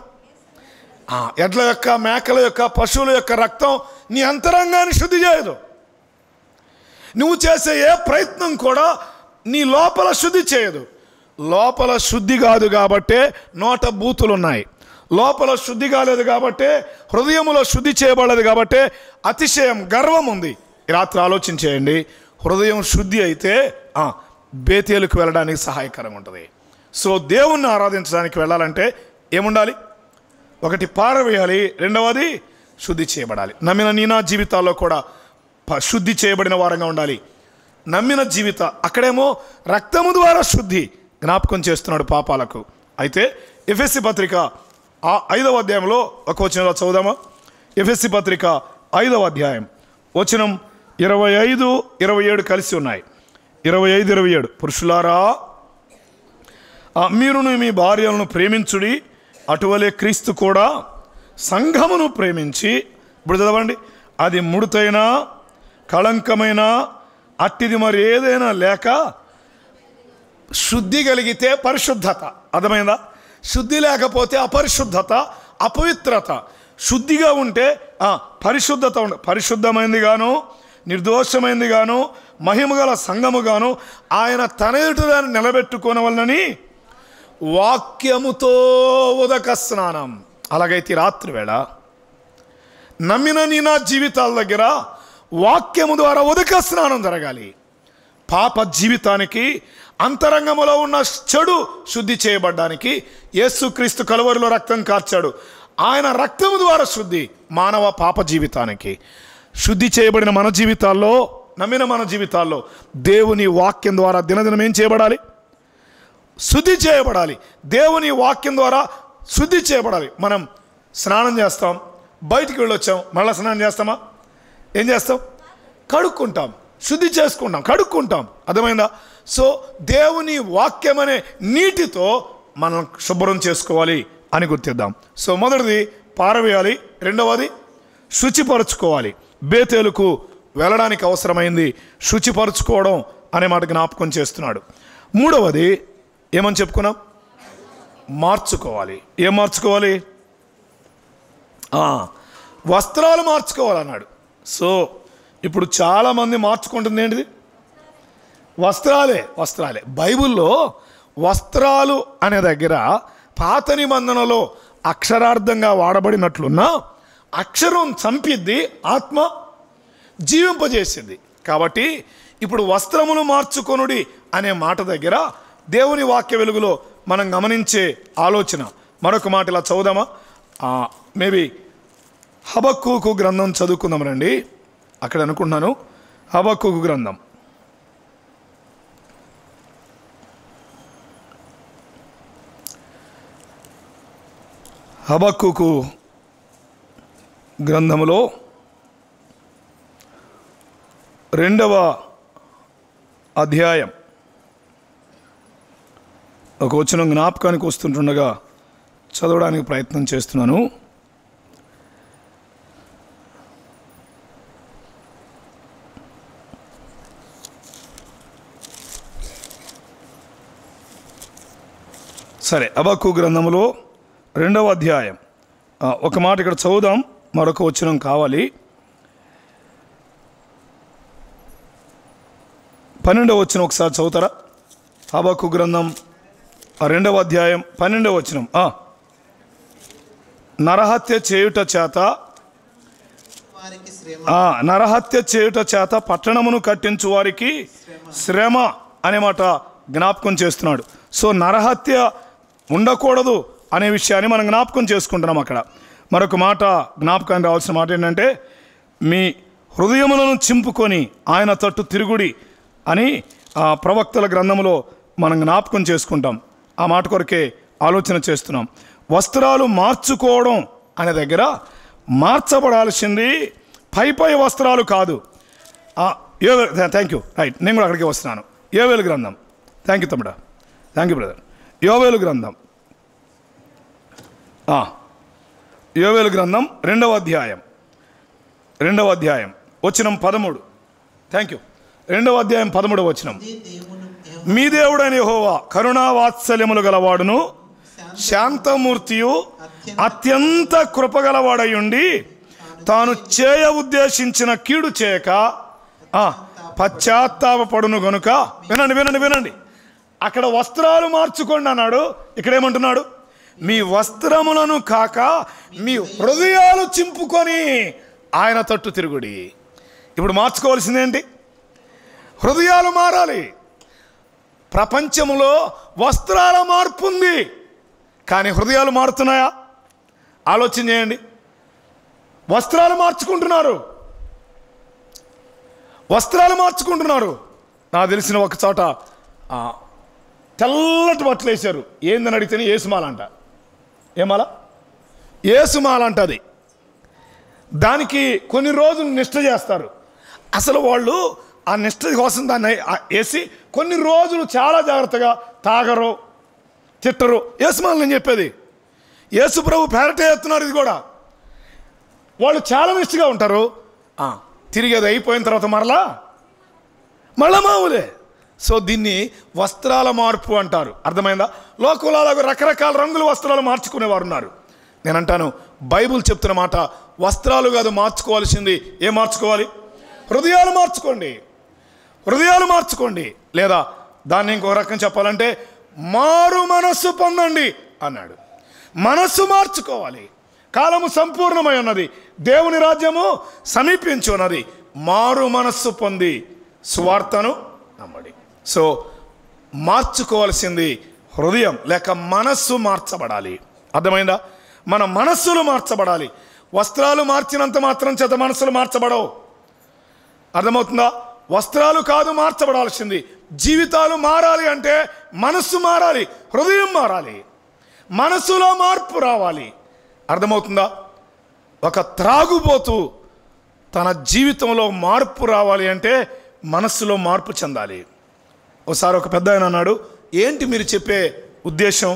ఎడ్ల యొక్క, మేకల యొక్క, పశువుల యొక్క రక్తం నీ అంతరంగాన్ని శుద్ధి చేయదు. నువ్వు చేసే ఏ ప్రయత్నం కూడా నీ లోపల శుద్ధి చేయదు. లోపల శుద్ధి కాదు కాబట్టే నోట బూతులు ఉన్నాయి. లోపల శుద్ధి కాలేదు కాబట్టే, హృదయంలో శుద్ధి చేయబడలేదు కాబట్టే అతిశయం, గర్వం ఉంది. రాత్రి ఆలోచించేయండి. హృదయం శుద్ధి అయితే బేతేలుకు వెళ్ళడానికి సహాయకరంగా ఉంటుంది. సో దేవుణ్ణి ఆరాధించడానికి వెళ్ళాలంటే ఏముండాలి? ఒకటి పారవేయాలి, రెండవది శుద్ధి చేయబడాలి. నమ్మిన నా జీవితాల్లో కూడా శుద్ధి చేయబడిన వారంగా ఉండాలి. నమ్మిన అక్కడేమో రక్తము ద్వారా శుద్ధి జ్ఞాపకం చేస్తున్నాడు పాపాలకు. అయితే ఎఫెసీ పత్రిక 5వ అధ్యాయంలో ఒక వచనంలో చదువుదామా? ఎఫెసీ పత్రిక 5వ అధ్యాయం వచనం 25, 27 కలిసి ఉన్నాయి. 25, 27 పురుషులారా మీరును మీ భార్యలను ప్రేమించుడి, అటువలే క్రీస్తు కూడా సంఘమును ప్రేమించి, ఇప్పుడు చదవండి, అది ముడతైన కళంకమైన అట్టిది మరి ఏదైనా లేక శుద్ధి కలిగితే పరిశుద్ధత. అర్థమైందా? శుద్ధి లేకపోతే అపరిశుద్ధత, అపవిత్రత. శుద్ధిగా ఉంటే పరిశుద్ధత పరిశుద్ధమైంది గాను, నిర్దోషమైంది గాను, మహిమగల సంఘము గాను ఆయన తన ఎదుట నిలబెట్టుకోనవలనని వాక్యముతో ఉదక స్నానం. అలాగైతే రాత్రి వేళ నమ్మిన నా జీవితాల దగ్గర వాక్యము ద్వారా ఉదక స్నానం జరగాలి. పాప జీవితానికి, అంతరంగములో ఉన్న చెడు శుద్ధి చేయబడ్డానికి యేసుక్రీస్తు కలువరిలో రక్తం కార్చాడు. ఆయన రక్తము ద్వారా శుద్ధి మానవ పాప జీవితానికి. శుద్ధి చేయబడిన మన జీవితాల్లో నమ్మిన మన జీవితాల్లో దేవుని వాక్యం ద్వారా దినదినం ఏం చేయబడాలి? శుద్ధి చేయబడాలి. దేవుని వాక్యం ద్వారా శుద్ధి చేయబడాలి. మనం స్నానం చేస్తాం, బయటికి వెళ్ళొచ్చాం, మళ్ళీ స్నానం చేస్తామా? ఏం చేస్తాం? కడుక్కుంటాం, శుద్ధి చేసుకుంటాం, కడుక్కుంటాం. అర్థమైందా? సో దేవుని వాక్యం అనే నీటితో మనం శుభ్రం చేసుకోవాలి అని గుర్తిద్దాం. సో మొదటిది పారవేయాలి, రెండవది శుచిపరుచుకోవాలి. బేతేలుకు వెళ్ళడానికి అవసరమైంది శుచిపరుచుకోవడం అనే మాట జ్ఞాపకం చేస్తున్నాడు. మూడవది ఏమని చెప్పుకున్నాం? మార్చుకోవాలి. ఏం మార్చుకోవాలి? వస్త్రాలు మార్చుకోవాలన్నాడు. సో ఇప్పుడు చాలామంది మార్చుకుంటుంది ఏంటిది? వస్త్రాలే. బైబిల్లో వస్త్రాలు అనే దగ్గర పాత నిబంధనలో అక్షరార్థంగా వాడబడినట్లున్నా అక్షరం చంపిద్ది, ఆత్మ జీవింపజేసింది. కాబట్టి ఇప్పుడు వస్త్రములు మార్చుకొనుడి అనే మాట దగ్గర దేవుని వాక్య వెలుగులో మనం గమనించే ఆలోచన మరొక మాట ఇలా చదువుదామా? మేబీ హబక్కూకు గ్రంథం చదువుకుందాం రండి. అక్కడ అనుకుంటున్నాను హబక్కూకు గ్రంథం. హబక్కూకు గ్రంథములో 2వ అధ్యాయం ఒక వచనం జ్ఞాపకానికి వస్తుంటుండగా చదవడానికి ప్రయత్నం చేస్తున్నాను. సరే, హబక్కూ గ్రంథములో 2వ అధ్యాయం ఒక మాట ఇక్కడ చదువుదాం, మరొక వచనం కావాలి. 12వ వచనం ఒకసారి చదువుతారా? హబక్కూ గ్రంథం 2వ అధ్యాయం 12వ వచనం. నరహత్య చేయుట చేత పట్టణమును కట్టించు వారికి శ్రమ అనే మాట జ్ఞాపకం చేస్తున్నాడు. సో నరహత్య ఉండకూడదు అనే విషయాన్ని మనం జ్ఞాపకం చేసుకుంటున్నాం. అక్కడ మరొక మాట జ్ఞాపకానికి రావాల్సిన మాట ఏంటంటే, మీ హృదయములను చింపుకొని ఆయన తట్టు తిరుగుడి అని ప్రవక్తల గ్రంథంలో మనం జ్ఞాపకం చేసుకుంటాం. ఆ మాట కొరకే ఆలోచన చేస్తున్నాం. వస్త్రాలు మార్చుకోవడం అనే దగ్గర మార్చబడాల్సింది పై వస్త్రాలు కాదు. థ్యాంక్ యూ, రైట్, నేను కూడా అక్కడికి వస్తున్నాను. యోవేలు గ్రంథం. థ్యాంక్ యూ తమ్ముడా, థ్యాంక్ యూ బ్రదర్. యోవేలు గ్రంథం 2వ అధ్యాయం వచనం 13. Thank you. 2వ అధ్యాయం 13వ వచనం. మీ దేవుడైన యెహోవా కరుణా వాత్సల్యములు గలవాడును శాంతమూర్తియు అత్యంత కృపగలవాడయుండి తాను చేయ ఉద్దేశించిన కీడు చేయక పశ్చాత్తాపపడును గనుక. వినండి. అక్కడ వస్త్రాలు మార్చుకోండి అన్నాడు. ఇక్కడ ఏమంటున్నాడు? మీ వస్త్రములను కాక మీ హృదయాలు చింపుకొని ఆయన తట్టు తిరుగుడి. ఇప్పుడు మార్చుకోవాల్సిందేంటి? హృదయాలు మారాలి. ప్రపంచంలో వస్త్రాల మార్పు ఉంది, కానీ హృదయాలు మారుతున్నాయా? ఆలోచన చేయండి. వస్త్రాలు మార్చుకుంటున్నారు. నాకు తెలిసిన ఒక చోట తెల్లటి బట్టలు వేశారు. ఏందని అడిగితేనే ఏసుమాల అంట. ఏమాల? ఏసుమాల అంటది. దానికి కొన్ని రోజులు నిష్ఠ చేస్తారు. అసలు వాళ్ళు ఆ నిష్ఠ కోసం దాన్ని వేసి కొన్ని రోజులు చాలా జాగ్రత్తగా తాగరు, తిట్టరు. ఏసుమాల నేను చెప్పేది. యేసు ప్రభు పేరటే ఎత్తున్నారు. ఇది కూడా వాళ్ళు చాలా నిష్ఠగా ఉంటారు. తిరిగి అది అయిపోయిన తర్వాత మరలా మామూలే. సో దీన్ని వస్త్రాల మార్పు అంటారు. అర్థమైందా? లోకంలో రకరకాల రంగుల వస్త్రాలు మార్చుకునేవారు ఉన్నారు. నేను అంటాను, బైబుల్ చెప్తున్న మాట వస్త్రాలు కాదు మార్చుకోవాల్సింది. ఏం మార్చుకోవాలి? హృదయాలు మార్చుకోండి. లేదా దాన్ని ఇంకో రకం చెప్పాలంటే మారు మనస్సు పొందండి అన్నాడు. మనస్సు మార్చుకోవాలి. కాలము సంపూర్ణమై ఉన్నది, దేవుని రాజ్యము సమీపించి ఉన్నది. మారు మనస్సు పొంది సువార్తను నమ్మడి. సో మార్చుకోవాల్సింది హృదయం లేక మనస్సు మార్చబడాలి. అర్థమైందా? మన మనస్సులు మార్చబడాలి. వస్త్రాలు మార్చినంత మాత్రం చేత మనస్సులు మార్చబడవు. అర్థమవుతుందా? వస్త్రాలు కాదు మార్చబడాల్సింది, జీవితాలు మారాలి అంటే మనస్సు మారాలి, హృదయం మారాలి, మనస్సులో మార్పు రావాలి. అర్థమవుతుందా? ఒక త్రాగుబోతు తన జీవితంలో మార్పు రావాలి అంటే మనస్సులో మార్పు చెందాలి. ఒకసారి ఒక పెద్ద ఆయన అన్నాడు, ఏంటి మీరు చెప్పే ఉద్దేశం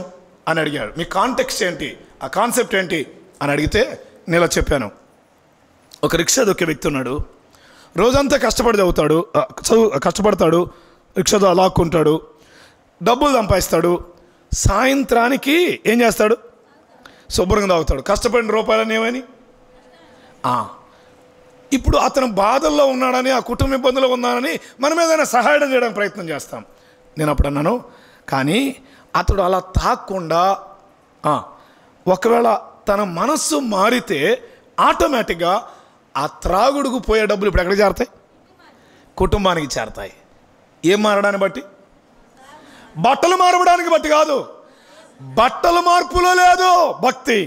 అని అడిగాడు. మీ కాంటెక్స్ట్ ఏంటి, ఆ కాన్సెప్ట్ ఏంటి అని అడిగితే నేను ఇలా చెప్పాను. ఒక రిక్షా దొక్కే వ్యక్తి ఉన్నాడు. రోజంతా కష్టపడతాడు, రిక్షాతో లాక్కుంటాడు, డబ్బులు సంపాదిస్తాడు. సాయంత్రానికి ఏం చేస్తాడు? శుభ్రంగా తాగుతాడు. కష్టపడిన రూపాయలని ఏమని? ఇప్పుడు అతను బాధల్లో ఉన్నాడని, ఆ కుటుంబ ఇబ్బందులు ఉన్నాడని మనం ఏదైనా సహాయం చేయడానికి ప్రయత్నం చేస్తాం. నేను అప్పుడు అన్నాను, కానీ అతడు అలా తాగకుండా ఒకవేళ తన మనస్సు మారితే ఆటోమేటిక్గా ఆ త్రాగుడుకు పోయే డబ్బులు ఇప్పుడు ఎక్కడికి చేరతాయి? కుటుంబానికి చేరతాయి. ఏం మారడాన్ని బట్టి? బట్టలు మారడానికి బట్టి కాదు. బట్టల మార్పులో లేదు భక్తి.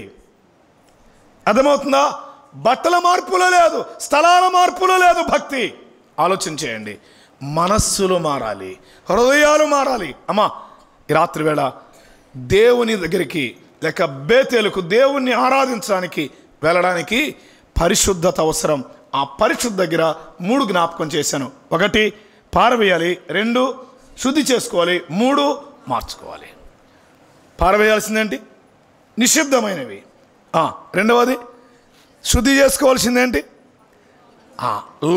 అర్థమవుతుందా? బట్టల మార్పులో లేదు, స్థలాల మార్పులో లేదు భక్తి. ఆలోచన చేయండి. మనస్సులు మారాలి, హృదయాలు మారాలి. అమ్మా, ఈ రాత్రి వేళ దేవుని దగ్గరికి లేక బేతేలుకు, దేవుణ్ణి ఆరాధించడానికి వెళ్ళడానికి పరిశుద్ధత అవసరం. ఆ పరిశుద్ధ దగ్గర 3 జ్ఞాపకం చేశాను. 1 పారవేయాలి, 2 శుద్ధి చేసుకోవాలి, 3 మార్చుకోవాలి. పారవేయాల్సిందేంటి? నిషిద్ధమైనవి. రెండవది శుద్ధి చేసుకోవాల్సిందేంటి?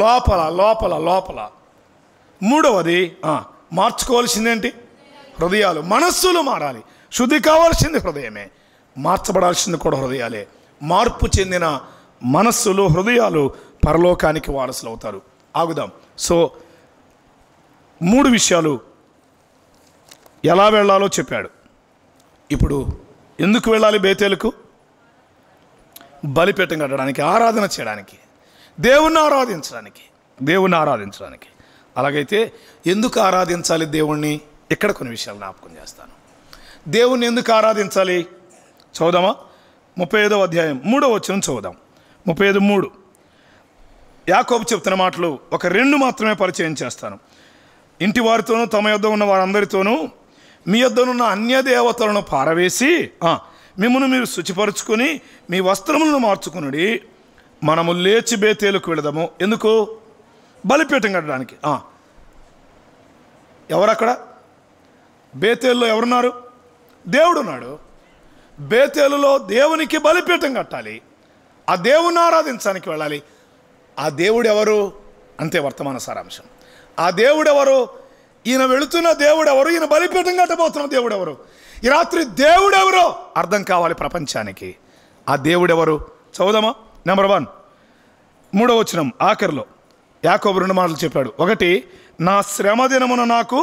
లోపల లోపల లోపల. మూడవది మార్చుకోవాల్సిందేంటి? హృదయాలు, మనస్సులు మారాలి. శుద్ధి కావాల్సింది హృదయమే, మార్చబడాల్సింది కూడా హృదయాలే. మార్పు చెందిన మనస్సులు, హృదయాలు పరలోకానికి వారసులు అవుతారు. ఆగుదాం. సో 3 విషయాలు ఎలా వెళ్ళాలో చెప్పాడు. ఇప్పుడు ఎందుకు వెళ్ళాలి బేతేలుకు? బలిపీఠం కట్టడానికి, ఆరాధన చేయడానికి, దేవుణ్ణి ఆరాధించడానికి. అలాగైతే ఎందుకు ఆరాధించాలి దేవుణ్ణి? ఇక్కడ కొన్ని విషయాలు జ్ఞాపకం చేస్తాను. దేవుణ్ణి ఎందుకు ఆరాధించాలి చూద్దామా? 35వ అధ్యాయం 3వ వచనం చదువుదాం. 35:3 యాకోబు చెప్తున్న మాటలు ఒక 2 మాత్రమే పరిచయం చేస్తాను. ఇంటి వారితోనూ తమ యొద్ద ఉన్న వారందరితోనూ మీ యొద్దనున్న అన్య దేవతలను పారవేసి మిమ్మల్ని మీరు శుచిపరుచుకొని మీ వస్త్రములను మార్చుకునుడి. మనము లేచి బేతేలుకు వెళదాము. ఎందుకు? బలిపీఠం కట్టడానికి. ఎవరక్కడ? బేతేలులో ఎవరున్నారు? దేవుడు ఉన్నాడు. బేతేలులో దేవునికి బలిపీఠం కట్టాలి, ఆ దేవుని ఆరాధించడానికి వెళ్ళాలి. ఆ దేవుడు ఎవరు? అంతే వర్తమాన సారాంశం. ఆ దేవుడు ఎవరు? ఈయన వెళుతున్న దేవుడు ఎవరు? ఈయన బలిపీఠం కట్టబోతున్న దేవుడు ఎవరు? ఈ రాత్రి దేవుడు ఎవరో అర్థం కావాలి ప్రపంచానికి. ఆ దేవుడు ఎవరు చదువుదామా? నెంబర్ 1 3వ వచనం ఆఖరిలో యాకోబు 2 మాటలు చెప్పాడు. 1 నా శ్రమ దినమున నాకు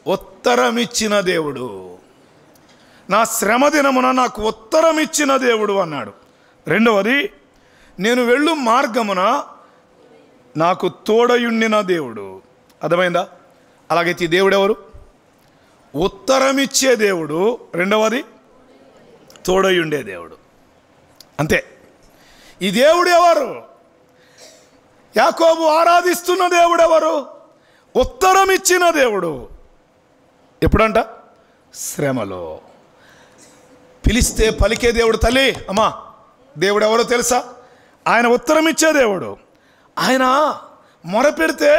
ఉత్తరమిచ్చిన దేవుడు, నా శ్రమ దినమున నాకు ఉత్తరమిచ్చిన దేవుడు అన్నాడు. 2వది నేను వెళ్ళు మార్గమున నాకు తోడయుండిన దేవుడు. అర్థమైందా? అలాగైతే ఈ దేవుడు ఎవరు? ఉత్తరమిచ్చే దేవుడు. 2వది తోడయుండే దేవుడు. అంతే. ఈ దేవుడు ఎవరు? యాకోబు ఆరాధిస్తున్న దేవుడు ఎవరు? ఉత్తరమిచ్చిన దేవుడు. ఎప్పుడంట? శ్రమలో. పిలిస్తే పలికే దేవుడు. తల్లి, అమ్మా, దేవుడు ఎవరో తెలుసా? ఆయన ఉత్తరమిచ్చే దేవుడు. ఆయన మొరపెడితే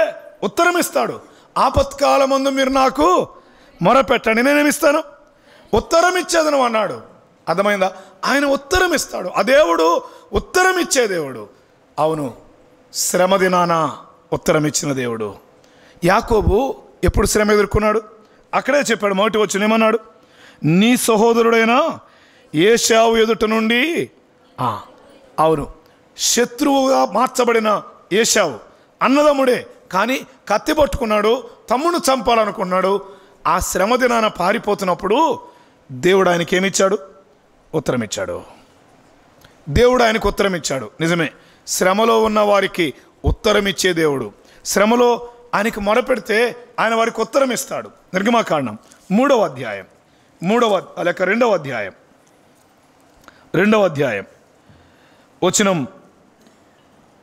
ఉత్తరమిస్తాడు. ఆపత్కాలమందు మీరు నాకు మొరపెట్టండి, నేనేమిస్తాను? ఉత్తరం ఇచ్చేదను అన్నాడు. అర్థమైందా? ఆయన ఉత్తరం ఇస్తాడు. ఆ దేవుడు ఉత్తరం ఇచ్చే దేవుడు. అవును, శ్రమ దినాన ఉత్తరం ఇచ్చిన దేవుడు. యాకోబు ఎప్పుడు శ్రమ ఎదుర్కొన్నాడు? అక్కడే చెప్పాడు. 1వ వచనం ఏమన్నాడు? నీ సహోదరుడైన ఏశావు ఎదుట నుండి, అవును, శత్రువుగా మార్చబడిన ఏశావు అన్నదమ్ముడే, కానీ కత్తి పట్టుకున్నాడు, తమ్ముడు చంపాలనుకున్నాడు. ఆ శ్రమ దినాన పారిపోతున్నప్పుడు దేవుడు ఆయనకి ఏమిచ్చాడు? ఉత్తరం ఇచ్చాడు. దేవుడు ఆయనకు ఉత్తరం ఇచ్చాడు. నిజమే, శ్రమలో ఉన్న వారికి ఉత్తరం ఇచ్చే దేవుడు. శ్రమలో ఆయనకు మొరపెడితే ఆయన వారికి ఉత్తరం ఇస్తాడు. నిర్గమకాండం 3వ అధ్యాయం 2వ అధ్యాయం వచనం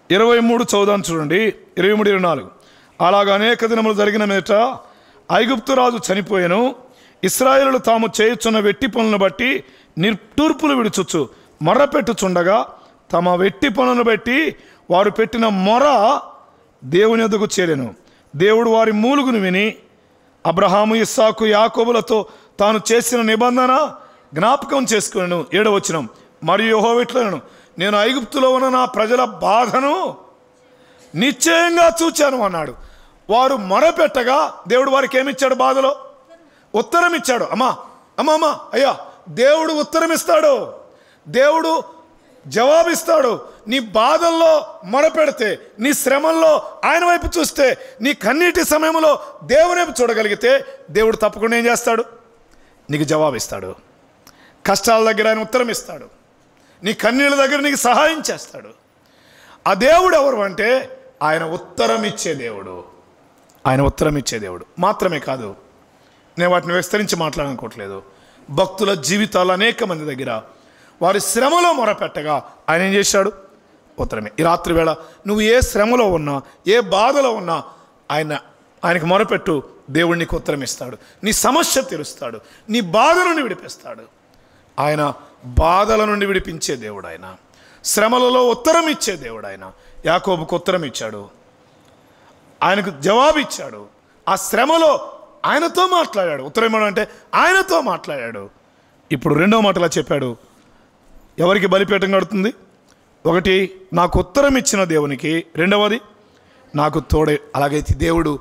23 చదువుదాం చూడండి. 23, 24 అలాగ అనేక దినములు జరిగిన మీదట ఐగుప్తు రాజు చనిపోయెను. ఇశ్రాయేలులు తాము చేయుచున్న వెట్టి పనులను బట్టి నిర్తూర్పులు విడుచుచు మొర్ర పెట్టుచుండగా తమ వెట్టి పనులను బట్టి వారు పెట్టిన మొర దేవుని యొద్దకు చేరెను. దేవుడు వారి మూలుగును విని అబ్రహాము, ఇస్సాకు, యాకోబులతో తాను చేసిన నిబంధన జ్ఞాపకం చేసుకున్నాను. 7వ వచనం, మరియు యెహోవా ఇట్లనెను, నేను ఐగుప్తులో ఉన్న నా ప్రజల బాధను నిశ్చయంగా చూచాను అన్నాడు. వారు మొరపెట్టగా దేవుడు వారికి ఏమిచ్చాడు? బాధలో ఉత్తరం ఇచ్చాడు. అమ్మా అయ్యా, దేవుడు ఉత్తరం ఇస్తాడు, దేవుడు జవాబిస్తాడు. నీ బాధల్లో మొరపెడితే, నీ శ్రమల్లో ఆయన వైపు చూస్తే, నీ కన్నీటి సమయంలో దేవుని వైపు చూడగలిగితే దేవుడు తప్పకుండా ఏం చేస్తాడు? నీకు జవాబిస్తాడు. కష్టాల దగ్గర ఆయన ఉత్తరం ఇస్తాడు, నీ కన్నీళ్ళ దగ్గర నీకు సహాయం చేస్తాడు. ఆ దేవుడు ఎవరు అంటే ఆయన ఉత్తరం ఇచ్చే దేవుడు. ఆయన ఉత్తరం ఇచ్చే దేవుడు మాత్రమే కాదు, నేను వాటిని విస్తరించి మాట్లాడాలనుకోవట్లేదు. భక్తుల జీవితాలు అనేక మంది దగ్గర వారి శ్రమలో మొరపెట్టగా ఆయన ఏం చేశాడు? ఉత్తరమే. ఈ రాత్రి వేళ నువ్వు ఏ శ్రమలో ఉన్నా, ఏ బాధలో ఉన్నా ఆయనకు మొరపెట్టు, దేవుడు నీకు ఉత్తరం ఇస్తాడు, నీ సమస్య తీరుస్తాడు, నీ బాధ నుండి విడిపిస్తాడు. ఆయన బాధల నుండి విడిపించే దేవుడు, ఆయన శ్రమలలో ఉత్తరం ఇచ్చే దేవుడు. ఆయన యాకోబుకు ఉత్తరం ఇచ్చాడు, ఆయనకు జవాబు ఇచ్చాడు. ఆ శ్రమలో ఆయనతో మాట్లాడాడు. ఉత్తరం ఇవ్వడం అంటే ఆయనతో మాట్లాడాడు. ఇప్పుడు రెండవ మాటలా చెప్పాడు. ఎవరికి బలిపీఠం కడుతుంది? ఒకటి, నాకు ఉత్తరం ఇచ్చిన దేవునికి. రెండవది, నాకు తోడై. అలాగైతే దేవుడు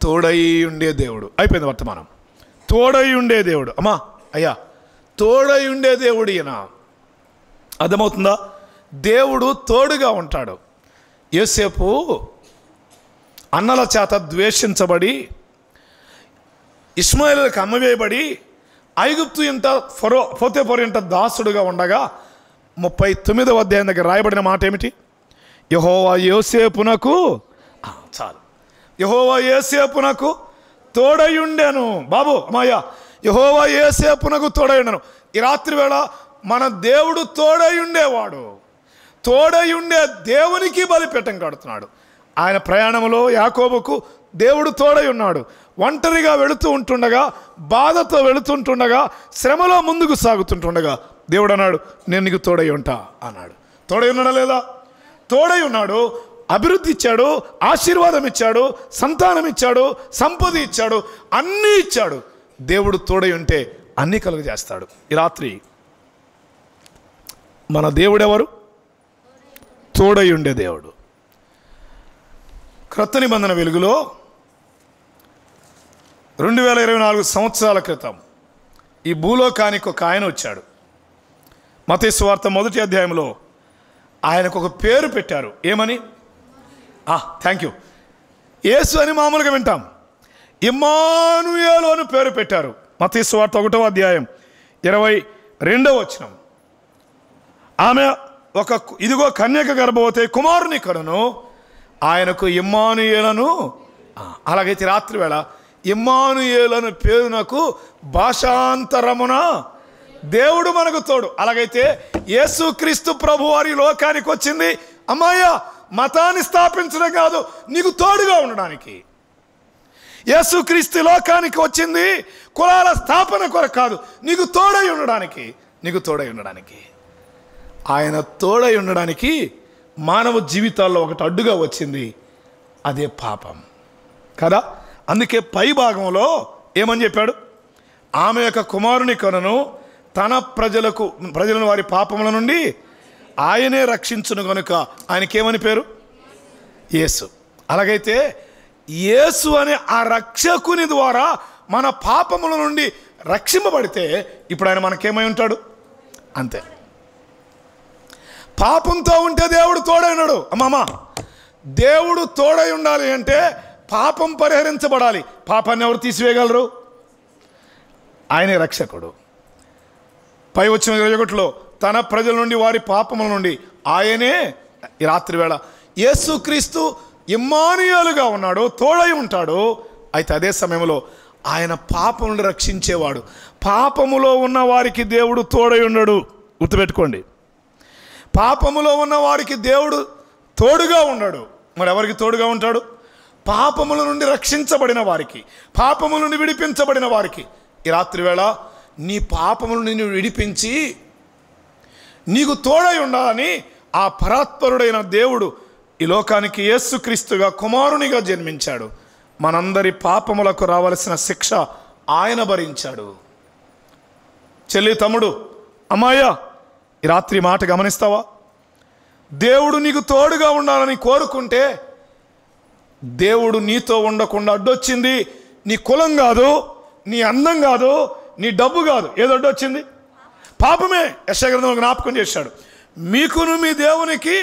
తోడై ఉండే దేవుడు. అయిపోయింది వర్తమానం. తోడై ఉండే దేవుడు. అయ్యా, తోడై ఉండే దేవుడు ఈయన. అర్థమవుతుందా? దేవుడు తోడుగా ఉంటాడు. యోసేపు అన్నల చేత ద్వేషించబడి, ఇష్మాయేలులకు అమ్మవేయబడి, ఐగుప్తు ఇంట పోతేఫరు ఇంట దాసుడుగా ఉండగా 39వ అధ్యాయం దగ్గర రాయబడిన మాట ఏమిటి? యెహోవా యోసేపునకు చాలు, యెహోవా యోసేపునకు తోడై ఉండెను. బాబు అమ్మాయ్యా, యెహోవా యోసేపునకు తోడై ఉండెను. ఈ రాత్రి వేళ మన దేవుడు తోడై ఉండేవాడు. తోడై ఉండే దేవునికి బలిపీఠం కడుతున్నాడు. ఆయన ప్రయాణంలో యాకోబుకు దేవుడు తోడై ఉన్నాడు. ఒంటరిగా వెళుతూ ఉంటుండగా, బాధతో వెళుతుంటుండగా, శ్రమలో ముందుకు సాగుతుంటుండగా దేవుడు అన్నాడు, నేను నీకు తోడై ఉంటా అన్నాడు. తోడై ఉన్నాడా లేదా? తోడై ఉన్నాడు. అభివృద్ధి ఇచ్చాడు, ఆశీర్వాదం ఇచ్చాడు, సంతానం ఇచ్చాడు, సంపద ఇచ్చాడు, అన్నీ ఇచ్చాడు. దేవుడు తోడై ఉంటే అన్నీ కలుగజేస్తాడు. ఈ రాత్రి మన దేవుడెవరు? తోడై ఉండే దేవుడు. క్రొత్త నిబంధన వెలుగులో 2024 సంవత్సరాల క్రితం ఈ భూలోకానికి ఒక ఆయన వచ్చాడు. మత్తయి సువార్త 1వ అధ్యాయంలో ఆయనకు ఒక పేరు పెట్టారు. ఏమని? Thank you. యేసు అని మామూలుగా వింటాం. ఇమ్మానుయేలు అని పేరు పెట్టారు. మత్తయి సువార్త 1వ అధ్యాయం 22వ వచనం. ఆమె ఇదిగో కన్యక గర్భవతి కుమారుని కనును, ఆయనకు ఇమ్మానుయేలను. అలాగైతే రాత్రి వేళ ఇమ్మానుయేలను పేరునకు భాషాంతరమున దేవుడు మనకు తోడు. అలాగైతే యేసుక్రీస్తు ప్రభు వారి లోకానికి వచ్చింది అమ్మాయ్యా మతాన్ని స్థాపించడం కాదు, నీకు తోడుగా ఉండడానికి. యేసుక్రీస్తు లోకానికి వచ్చింది కులాల స్థాపన కొరకు కాదు, నీకు తోడై ఉండడానికి. నీకు తోడై ఉండడానికి. ఆయన తోడై ఉండడానికి మానవ జీవితాల్లో ఒకటి అడ్డుగా వచ్చింది, అదే పాపం కదా. అందుకే పై భాగంలో ఏమని చెప్పాడు? ఆమె యొక్క కుమారుని కనును, తన ప్రజలను వారి పాపముల నుండి ఆయనే రక్షించును కనుక ఆయనకేమని పేరు? యేసు. అలాగైతే యేసు అనే ఆ రక్షకుని ద్వారా మన పాపముల నుండి రక్షింపబడితే ఇప్పుడు ఆయన మనకేమై ఉంటాడు? అంతే. పాపంతో ఉంటే దేవుడు తోడై ఉన్నాడు. దేవుడు తోడై ఉండాలి అంటే పాపం పరిహరించబడాలి. పాపాన్ని ఎవరు తీసివేయగలరు? ఆయనే రక్షకుడు. పై వచ్చిన 21లో తన ప్రజల నుండి వారి పాపముల నుండి ఆయనే. ఈ రాత్రి వేళ యేసుక్రీస్తు ఇమ్మానుయేలుగా ఉన్నాడు, తోడై ఉంటాడు. అయితే అదే సమయంలో ఆయన పాపం నుండి రక్షించేవాడు. పాపములో ఉన్న వారికి దేవుడు తోడై ఉన్నాడు. గుర్తుపెట్టుకోండి, పాపములో ఉన్న వారికి దేవుడు తోడుగా ఉన్నాడు. మరి ఎవరికి తోడుగా ఉంటాడు? పాపముల నుండి రక్షించబడిన వారికి, పాపముల నుండి విడిపించబడిన వారికి ఈ రాత్రి వేళ నీ పాపముల నుండి విడిపించి నీకు తోడై ఉండాలని ఆ పరాత్పరుడైన దేవుడు ఈ లోకానికి యేసుక్రీస్తుగా కుమారునిగా జన్మించాడు. మనందరి పాపములకు రావలసిన శిక్ష ఆయన భరించాడు. చెల్లి, తమ్ముడు, అమ్మాయ, ఈ రాత్రి మాట గమనిస్తావా? దేవుడు నీకు తోడుగా ఉండాలని కోరుకుంటే దేవుడు నీతో ఉండకుండా అడ్డొచ్చింది నీ కులం కాదు, నీ అందం కాదు, నీ డబ్బు కాదు. ఏదో అడ్డొచ్చింది? పాపమే. యెషయా గ్రంథంలో జ్ఞాపకం చేశాడు, మీకును మీ దేవునికి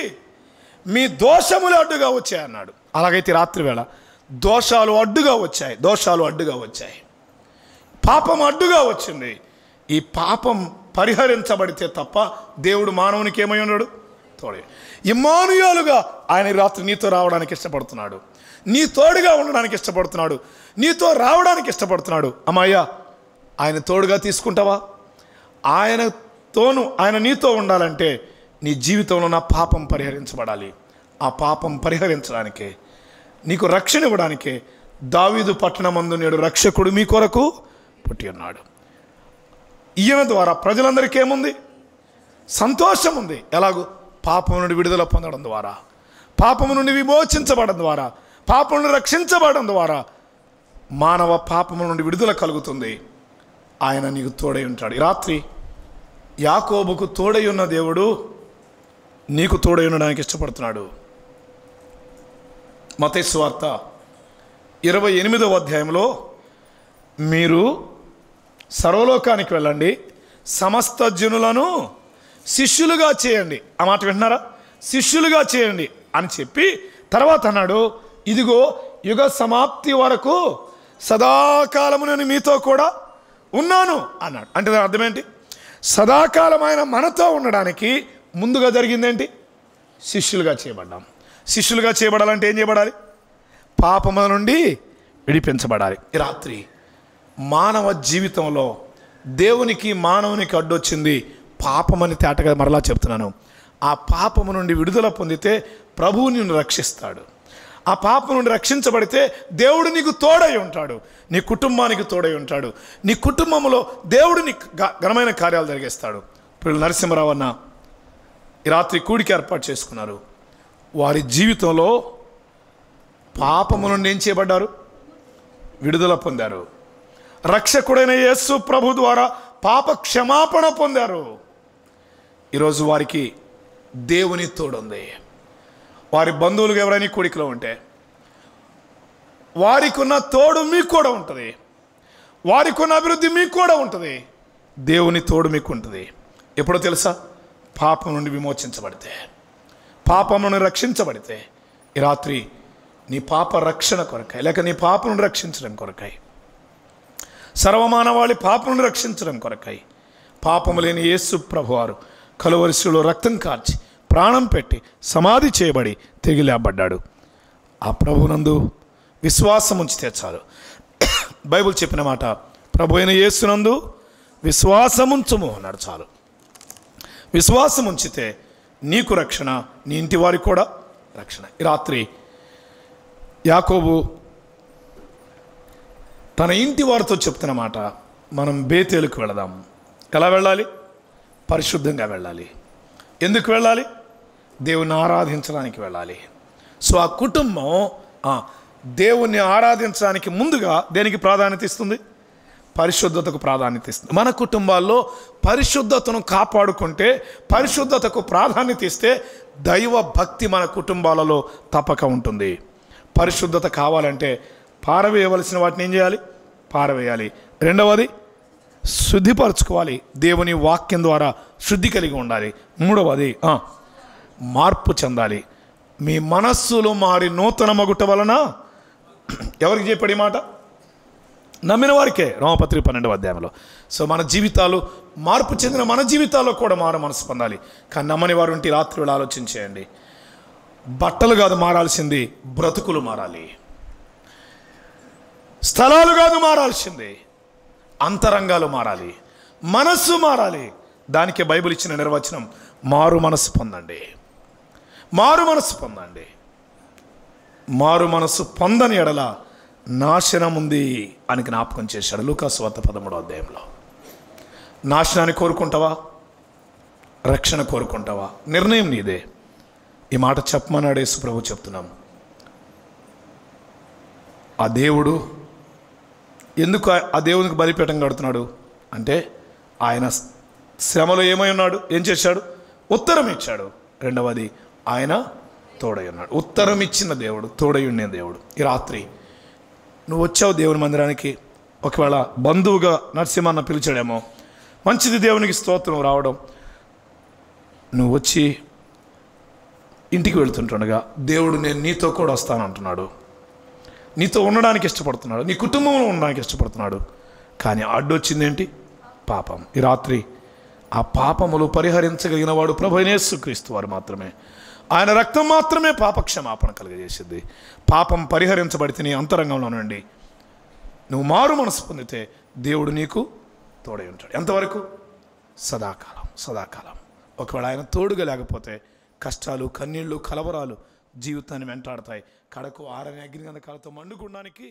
మీ దోషములు అడ్డుగా వచ్చాయి అన్నాడు. అలాగైతే రాత్రి వేళ దోషాలు అడ్డుగా వచ్చాయి, దోషాలు అడ్డుగా వచ్చాయి, పాపం అడ్డుగా వచ్చింది. ఈ పాపం పరిహరించబడితే తప్ప దేవుడు మానవునికి ఏమై ఉన్నాడు? తోడే. ఇమ్మానుయేలుగా ఆయన రాత్రి నీతో రావడానికి ఇష్టపడుతున్నాడు, నీ తోడుగా ఉండడానికి ఇష్టపడుతున్నాడు, నీతో రావడానికి ఇష్టపడుతున్నాడు. అమ్మాయ్యా, ఆయన తోడుగా తీసుకుంటావా? ఆయన నీతో ఉండాలంటే నీ జీవితంలో నా పాపం పరిహరించబడాలి. ఆ పాపం పరిహరించడానికే, నీకు రక్షణ ఇవ్వడానికే దావీదు పట్టణమందు నేడు రక్షకుడు మీ కొరకు పుట్టి ఉన్నాడు. ఈయన ద్వారా ప్రజలందరికీ ఏముంది? సంతోషం ఉంది. ఎలాగూ? పాపం నుండి విడుదల పొందడం ద్వారా, పాపము నుండి విమోచించబడడం ద్వారా, పాపం నుండి రక్షించబడడం ద్వారా మానవ పాపము నుండి విడుదల కలుగుతుంది. ఆయన నీకు తోడై ఉంటాడు. ఈ రాత్రి యాకోబుకు తోడై ఉన్న దేవుడు నీకు తోడై ఉండడానికి ఇష్టపడుతున్నాడు. మత్తయి సువార్త 28వ అధ్యాయంలో మీరు సర్వలోకానికి వెళ్ళండి, సమస్త జనులను శిష్యులుగా చేయండి. ఆ మాట వింటున్నారా? శిష్యులుగా చేయండి అని చెప్పి తర్వాత అన్నాడు, ఇదిగో యుగ సమాప్తి వరకు సదాకాలము నేను మీతో కూడా ఉన్నాను అన్నాడు. అంటే దాని అర్థం ఏంటి? సదాకాలం ఆయన మనతో ఉండడానికి ముందుగా జరిగిందేంటి? శిష్యులుగా చేయబడ్డాం. శిష్యులుగా చేయబడాలంటే ఏం చేయబడాలి? పాపముల నుండి విడిపించబడాలి. ఈ రాత్రి మానవ జీవితంలో దేవునికి మానవునికి అడ్డొచ్చింది పాపమని తేటగా మరలా చెప్తున్నాను. ఆ పాపము నుండి విడుదల పొందితే ప్రభువు నిన్ను రక్షిస్తాడు. ఆ పాపం నుండి రక్షించబడితే దేవుడు నీకు తోడై ఉంటాడు, నీ కుటుంబానికి తోడై ఉంటాడు, నీ కుటుంబంలో దేవుడు నీ ఘనమైన కార్యాలు జరిగిస్తాడు. ఇప్పుడు నరసింహరావు అన్న ఈ రాత్రి కూడికి ఏర్పాటు చేసుకున్నారు. వారి జీవితంలో పాపము నుండి ఏం చేయబడ్డారు? విడుదల పొందారు. రక్షకుడైన యేసు ప్రభు ద్వారా పాప క్షమాపణ పొందారు. ఈరోజు వారికి దేవుని తోడుంది. వారి బంధువులకు ఎవరైనా కూడికలో ఉంటే వారికి ఉన్న తోడు మీకు కూడా ఉంటుంది, వారికి ఉన్న అభివృద్ధి మీకు కూడా ఉంటుంది. దేవుని తోడు మీకు ఉంటుంది. ఎప్పుడో తెలుసా? పాపం నుండి విమోచించబడితే, పాపం నుండి రక్షించబడితే. ఈ రాత్రి నీ పాప రక్షణ కొరకై, లేక నీ పాపం నుండి రక్షించడం కొరకై, సర్వమానవాళి పాపం నుండి రక్షించడం కొరకై పాపము లేని యేసు ప్రభువారు కలువరి శిలువలో రక్తం కార్చి ప్రాణం పెట్టి సమాధి చేయబడి తిరిగి లేపబడ్డాడు. ఆ ప్రభునందు విశ్వాసం ఉంచితే చాలు. బైబిల్ చెప్పిన మాట, ప్రభు అయిన యేసునందు విశ్వాసముంచుము అన్నాడు. చాలు. విశ్వాసం ఉంచితే నీకు రక్షణ, నీ ఇంటి వారికి కూడా రక్షణ. ఈ రాత్రి యాకోబు తన ఇంటి వారితో చెప్తున్న మాట, మనం బేతేలుకు వెళదాం. ఎలా వెళ్ళాలి? పరిశుద్ధంగా వెళ్ళాలి. ఎందుకు వెళ్ళాలి? దేవుణ్ణి ఆరాధించడానికి వెళ్ళాలి. సో ఆ కుటుంబం దేవుణ్ణి ఆరాధించడానికి ముందుగా దేనికి ప్రాధాన్యత ఇస్తుంది? పరిశుద్ధతకు ప్రాధాన్యత ఇస్తుంది. మన కుటుంబాల్లో పరిశుద్ధతను కాపాడుకుంటే, పరిశుద్ధతకు ప్రాధాన్యత ఇస్తే దైవ భక్తి మన కుటుంబాలలో తప్పక ఉంటుంది. పరిశుద్ధత కావాలంటే పారవేయవలసిన వాటిని ఏం చేయాలి? పారవేయాలి. రెండవది శుద్ధిపరచుకోవాలి. దేవుని వాక్యం ద్వారా శుద్ధి కలిగి ఉండాలి. మూడవది మార్పు చెందాలి. మీ మనస్సులో మారి నూతన మగుట వలన, ఎవరికి చెప్పాడు ఈ మాట? నమ్మిన వారికే. రోమపత్రిక 12వ అధ్యాయంలో. సో మన జీవితాలు మార్పు చెందిన మన జీవితాల్లో కూడా మారు మనసు పొందాలి. కానీ నమ్మని వారు ఉంటే రాత్రి వేళ ఆలోచించేయండి. బట్టలు కాదు మారాల్సింది, బ్రతుకులు మారాలి. స్థలాలు కాదు మారాల్సింది, అంతరంగాలు మారాలి, మనస్సు మారాలి. దానికి బైబిల్ ఇచ్చిన నిర్వచనం మారు మనసు పొందండి. మారు మనసు పొందండి. మారు మనసు పొందని ఎడల నాశనం ఉంది అని జ్ఞాపకం చేశాడు లూకాసు వార్త 13వ అధ్యాయంలో. నాశనాన్ని కోరుకుంటావా, రక్షణ కోరుకుంటావా? నిర్ణయం నీదే. ఈ మాట చెప్పమన్నాడు యేసు ప్రభు. చెప్తున్నాం. ఆ దేవుడు ఎందుకు ఆ దేవునికి బలిపీఠం కడుతున్నాడు అంటే ఆయన శ్రమలో ఏమై ఉన్నాడు, ఏం చేశాడు? ఉత్తరం ఇచ్చాడు. రెండవది ఆయన తోడై ఉన్నాడు. ఉత్తరం ఇచ్చిన దేవుడు, తోడై ఉండే దేవుడు. ఈ రాత్రి నువ్వు వచ్చావు దేవుని మందిరానికి, ఒకవేళ బంధువుగా నరసింహన్న పిలిచాడేమో, మంచిది, దేవునికి స్తోత్రం రావడం. నువ్వు వచ్చి ఇంటికి వెళుతుంటుండగా దేవుడు నేను నీతో కూడా వస్తానంటున్నాడు, నీతో ఉండడానికి ఇష్టపడుతున్నాడు, నీ కుటుంబంలో ఉండడానికి ఇష్టపడుతున్నాడు. కానీ అడ్డొచ్చిందేంటి? పాపం. ఈ రాత్రి ఆ పాపములు పరిహరించగలిగిన వాడు ప్రభు అయిన యేసుక్రీస్తు వారు మాత్రమే. ఆయన రక్తం మాత్రమే పాప క్షమాపణ కలుగజేసింది. పాపం పరిహరించబడితే నీ అంతరంగంలో నుండి నువ్వు మారు మనసు పొందితే దేవుడు నీకు తోడై ఉంటాడు. ఎంతవరకు? సదాకాలం. సదాకాలం. ఒకవేళ ఆయన తోడుగా లేకపోతే కష్టాలు, కన్నీళ్ళు, కలవరాలు జీవితాన్ని వెంటాడతాయి. కడకు ఆరని అగ్నిగంధకాలతో మండుకోవడానికి